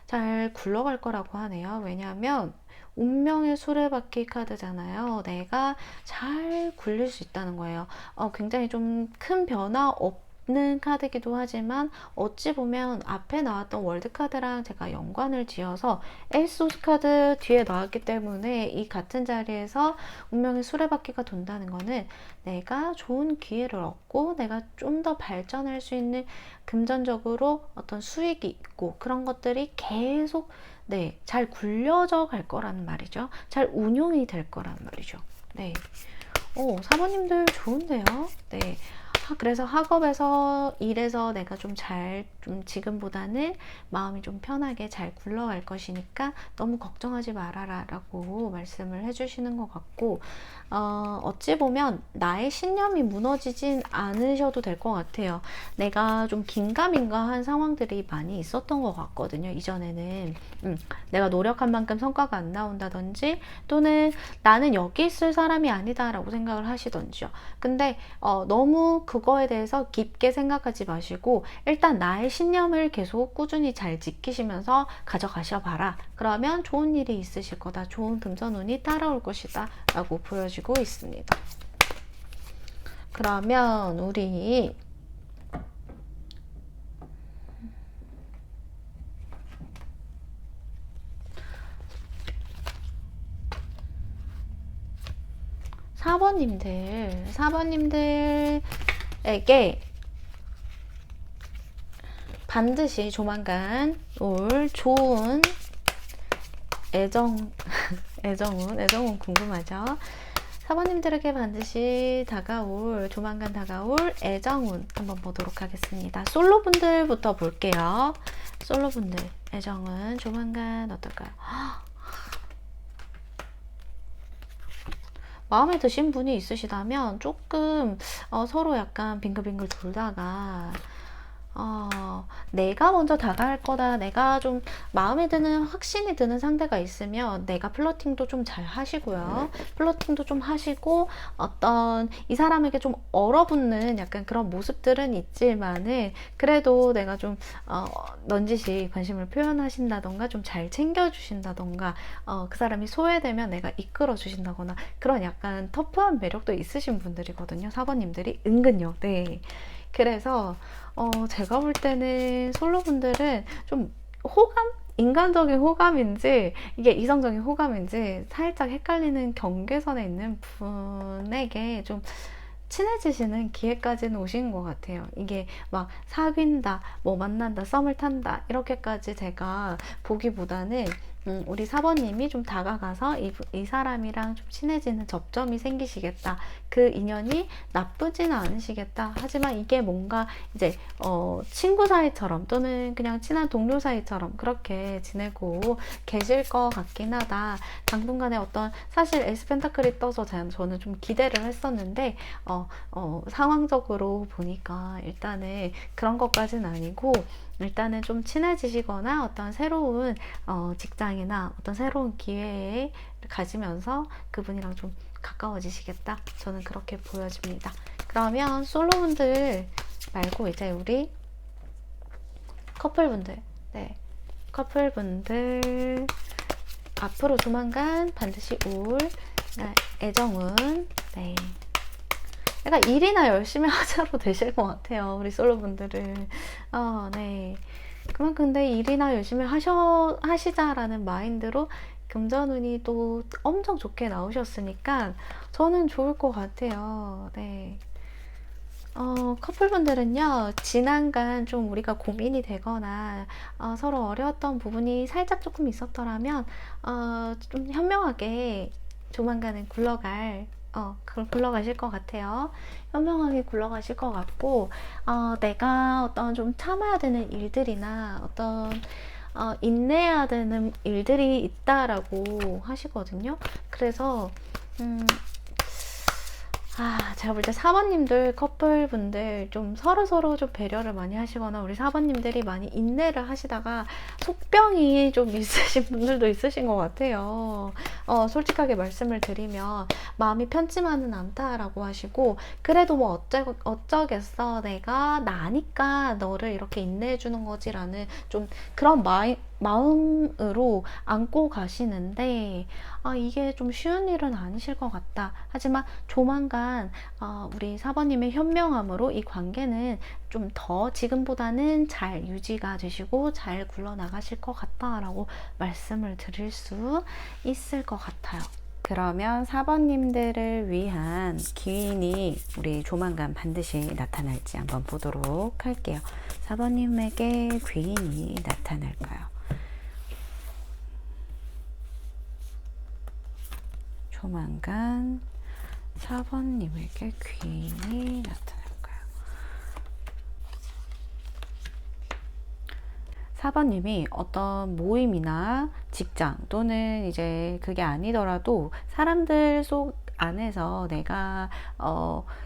잘 굴러갈 거라고 하네요. 왜냐하면 운명의 수레바퀴 카드잖아요. 내가 잘 굴릴 수 있다는 거예요. 굉장히 좀 큰 변화 없는 카드기도 하지만 어찌 보면 앞에 나왔던 월드카드랑 제가 연관을 지어서 에이스 오브 카드 뒤에 나왔기 때문에 이 같은 자리에서 운명의 수레바퀴가 돈다는 거는 내가 좋은 기회를 얻고 내가 좀 더 발전할 수 있는 금전적으로 어떤 수익이 있고 그런 것들이 계속 잘 굴려져 갈 거라는 말이죠. 잘 운용이 될 거란 말이죠. 네. 사모님들 좋은데요. 네. 그래서 학업에서 일에서 내가 좀 지금보다는 마음이 좀 편하게 잘 굴러갈 것이니까 너무 걱정하지 말아라 라고 말씀을 해주시는 것 같고, 어찌 보면 나의 신념이 무너지진 않으셔도 될 것 같아요. 내가 좀 긴가민가한 상황들이 많이 있었던 것 같거든요. 이전에는 내가 노력한 만큼 성과가 안 나온다든지 또는 나는 여기 있을 사람이 아니다 라고 생각을 하시던지요. 근데 너무 그거에 대해서 깊게 생각하지 마시고 일단 나의 신념을 계속 꾸준히 잘 지키시면서 가져가셔 봐라. 그러면 좋은 일이 있으실 거다. 좋은 금전운이 따라올 것이다 라고 보여지고 있습니다. 그러면 우리 4번님들에게 반드시 조만간 올 좋은 애정운 궁금하죠? 4번님들에게 반드시 조만간 다가올 애정운 한번 보도록 하겠습니다. 솔로분들부터 볼게요. 솔로분들 애정은 조만간 어떨까요? 마음에 드신 분이 있으시다면 조금 서로 약간 빙글빙글 돌다가 내가 먼저 다가갈 거다. 내가 좀 마음에 드는 확신이 드는 상대가 있으면 내가 플러팅도 좀 잘 하시고요. 플러팅도 좀 하시고 어떤 이 사람에게 좀 얼어붙는 약간 그런 모습들은 있지만은 그래도 내가 좀 넌지시 관심을 표현하신다던가 좀 잘 챙겨주신다던가 그 사람이 소외되면 내가 이끌어 주신다거나 그런 약간 터프한 매력도 있으신 분들이거든요. 4번님들이 은근요. 네. 그래서 제가 볼 때는 솔로분들은 좀 인간적인 호감인지 이게 이성적인 호감인지 살짝 헷갈리는 경계선에 있는 분에게 좀 친해지시는 기회까지는 오신 것 같아요. 이게 막 사귄다, 뭐 만난다, 썸을 탄다 이렇게까지 제가 보기보다는 우리 4번님이 좀 다가가서 이 사람이랑 좀 친해지는 접점이 생기시겠다. 그 인연이 나쁘지는 않으시겠다. 하지만 이게 뭔가 이제 친구 사이처럼 또는 그냥 친한 동료 사이처럼 그렇게 지내고 계실 것 같긴 하다. 당분간의 사실 에이스 펜타클이 떠서 저는 좀 기대를 했었는데 상황적으로 보니까 일단은 그런 것까지는 아니고 일단은 좀 친해지시거나 어떤 새로운 직장이나 어떤 새로운 기회에 가지면서 그분이랑 좀 가까워지시겠다. 저는 그렇게 보여집니다. 그러면 솔로분들 말고 이제 우리 커플분들, 네, 커플분들 앞으로 조만간 반드시 올 애정운, 네. 약간 일이나 열심히 하자로 되실 것 같아요. 우리 솔로분들은. 네. 그만큼 근데 일이나 열심히 하시자라는 마인드로 금전운이 또 엄청 좋게 나오셨으니까 저는 좋을 것 같아요. 네. 커플분들은요, 지난간 좀 우리가 고민이 되거나, 서로 어려웠던 부분이 살짝 조금 있었더라면, 좀 현명하게 조만간은 굴러가실 것 같아요. 현명하게 굴러가실 것 같고, 내가 어떤 좀 참아야 되는 일들이나 인내해야 되는 일들이 있다라고 하시거든요. 그래서, 제가 볼 때 4번님들 커플분들 좀 서로서로 좀 배려를 많이 하시거나 우리 4번님들이 많이 인내를 하시다가 속병이 좀 있으신 분들도 있으신 것 같아요. 솔직하게 말씀을 드리면 마음이 편치만은 않다라고 하시고 그래도 뭐 어쩌겠어 내가 나니까 너를 이렇게 인내해 주는 거지라는 좀 그런 마음으로 안고 가시는데 이게 좀 쉬운 일은 아니실 것 같다. 하지만 조만간 우리 사번님의 현명함으로 이 관계는 좀 더 지금보다는 잘 유지가 되시고 잘 굴러나가실 것 같다라고 말씀을 드릴 수 있을 것 같아요. 그러면 4번님들을 위한 귀인이 우리 조만간 반드시 나타날지 한번 보도록 할게요. 4번님에게 귀인이 나타날까요? 조만간 4번님에게 귀인이 나타날까요? 4번님이 어떤 모임이나 직장 또는 이제 그게 아니더라도 사람들 속 안에서 내가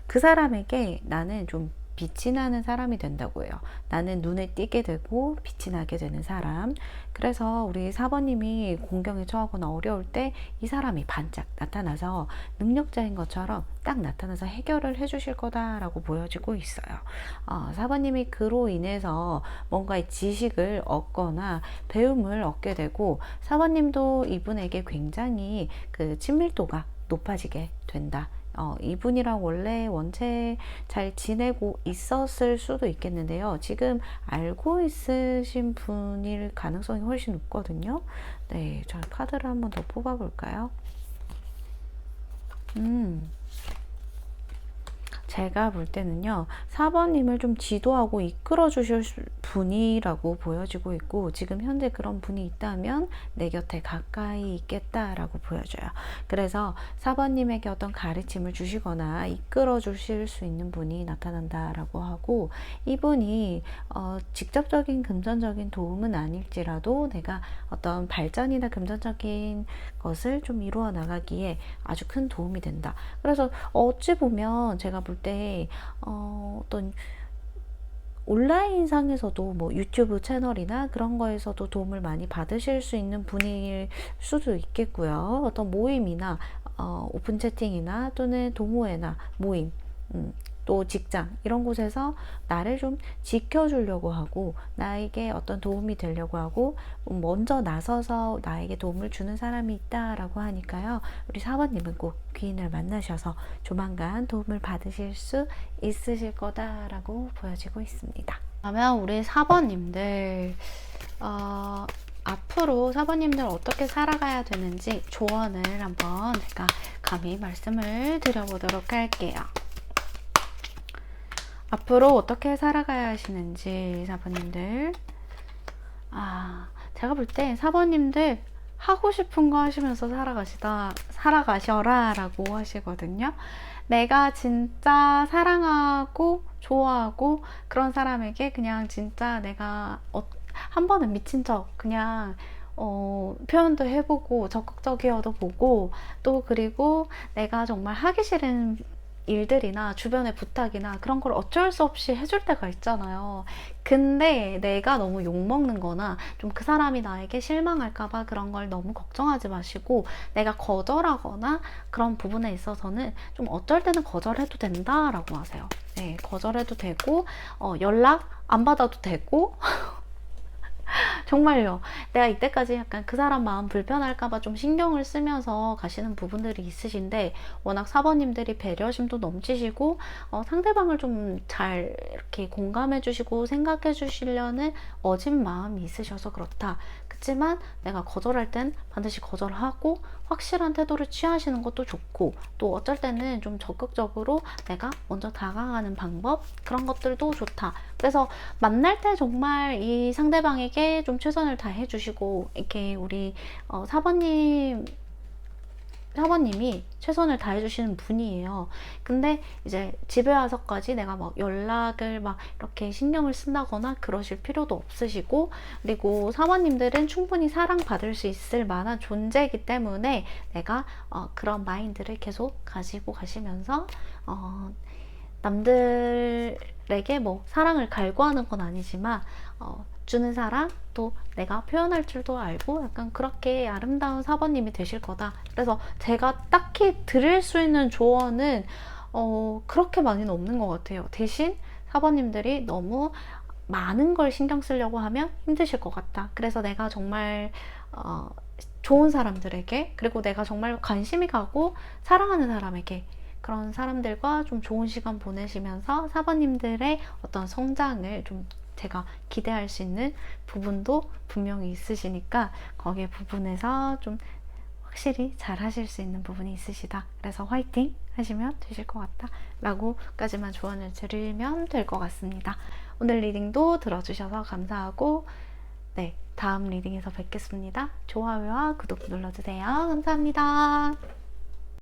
그 사람에게 나는 좀 빛이 나는 사람이 된다고 해요. 나는 눈에 띄게 되고 빛이 나게 되는 사람. 그래서 우리 4번님이 공경에 처하거나 어려울 때 이 사람이 반짝 나타나서 능력자인 것처럼 딱 나타나서 해결을 해주실 거다라고 보여지고 있어요. 4번님이 그로 인해서 뭔가의 지식을 얻거나 배움을 얻게 되고 4번님도 이분에게 굉장히 그 친밀도가 높아지게 된다. 이분이랑 원체 잘 지내고 있었을 수도 있겠는데요. 지금 알고 있으신 분일 가능성이 훨씬 높거든요. 네, 저 카드를 한번 더 뽑아볼까요? 제가 볼 때는요, 4번님을 좀 지도하고 이끌어 주실 분이라고 보여지고 있고, 지금 현재 그런 분이 있다면 내 곁에 가까이 있겠다라고 보여져요. 그래서 4번님에게 어떤 가르침을 주시거나 이끌어 주실 수 있는 분이 나타난다라고 하고, 이분이 직접적인 금전적인 도움은 아닐지라도 내가 어떤 발전이나 금전적인 것을 좀 이루어 나가기에 아주 큰 도움이 된다. 그래서 어찌 보면 제가 볼 때 어떤 온라인상에서도 뭐 유튜브 채널이나 그런 거에서도 도움을 많이 받으실 수 있는 분일 수도 있겠고요. 어떤 모임이나 오픈 채팅이나 또는 동호회나 모임, 또 직장 이런 곳에서 나를 좀 지켜주려고 하고 나에게 어떤 도움이 되려고 하고 먼저 나서서 나에게 도움을 주는 사람이 있다라고 하니까요. 우리 4번님은 꼭 귀인을 만나셔서 조만간 도움을 받으실 수 있으실 거다라고 보여지고 있습니다. 그러면 우리 4번님들 앞으로 4번님들 어떻게 살아가야 되는지 조언을 한번 제가 감히 말씀을 드려보도록 할게요. 앞으로 어떻게 살아가야 하시는지 4번님들 제가 볼 때 4번님들 하고 싶은 거 하시면서 살아가셔라 라고 하시거든요. 내가 진짜 사랑하고 좋아하고 그런 사람에게 그냥 진짜 내가 한 번은 미친 척 그냥 표현도 해보고 적극적이어도 보고 또 그리고 내가 정말 하기 싫은 일들이나 주변의 부탁이나 그런 걸 어쩔 수 없이 해줄 때가 있잖아요. 근데 내가 너무 욕먹는 거나 좀 그 사람이 나에게 실망할까봐 그런 걸 너무 걱정하지 마시고 내가 거절하거나 그런 부분에 있어서는 좀 어쩔 때는 거절해도 된다라고 하세요. 네, 거절해도 되고 연락 안 받아도 되고 정말요. 내가 이때까지 약간 그 사람 마음 불편할까봐 좀 신경을 쓰면서 가시는 부분들이 있으신데 워낙 4번님들이 배려심도 넘치시고 상대방을 좀 잘 이렇게 공감해 주시고 생각해 주시려는 어진 마음이 있으셔서 그렇다. 그렇지만 내가 거절할 땐 반드시 거절하고 확실한 태도를 취하시는 것도 좋고 또 어쩔 때는 좀 적극적으로 내가 먼저 다가가는 방법 그런 것들도 좋다. 그래서 만날 때 정말 이 상대방에게 좀 최선을 다해 주시고 이렇게 우리 4번님 사모님이 최선을 다해주시는 분이에요. 근데 이제 집에 와서까지 내가 막 연락을 막 이렇게 신경을 쓴다거나 그러실 필요도 없으시고, 그리고 사모님들은 충분히 사랑받을 수 있을 만한 존재이기 때문에 내가 그런 마인드를 계속 가지고 가시면서 남들에게 뭐 사랑을 갈구하는 건 아니지만 주는 사랑 또 내가 표현할 줄도 알고 약간 그렇게 아름다운 사모님이 되실 거다. 그래서 제가 딱히 드릴 수 있는 조언은 그렇게 많이는 없는 것 같아요. 대신 사모님들이 너무 많은 걸 신경 쓰려고 하면 힘드실 것 같다. 그래서 내가 정말 좋은 사람들에게, 그리고 내가 정말 관심이 가고 사랑하는 사람에게, 그런 사람들과 좀 좋은 시간 보내시면서 사모님들의 어떤 성장을 좀 제가 기대할 수 있는 부분도 분명히 있으시니까 거기에 부분에서 좀 확실히 잘 하실 수 있는 부분이 있으시다. 그래서 화이팅 하시면 되실 것 같다 라고까지만 조언을 드리면 될 것 같습니다. 오늘 리딩도 들어주셔서 감사하고, 네, 다음 리딩에서 뵙겠습니다. 좋아요와 구독 눌러주세요. 감사합니다.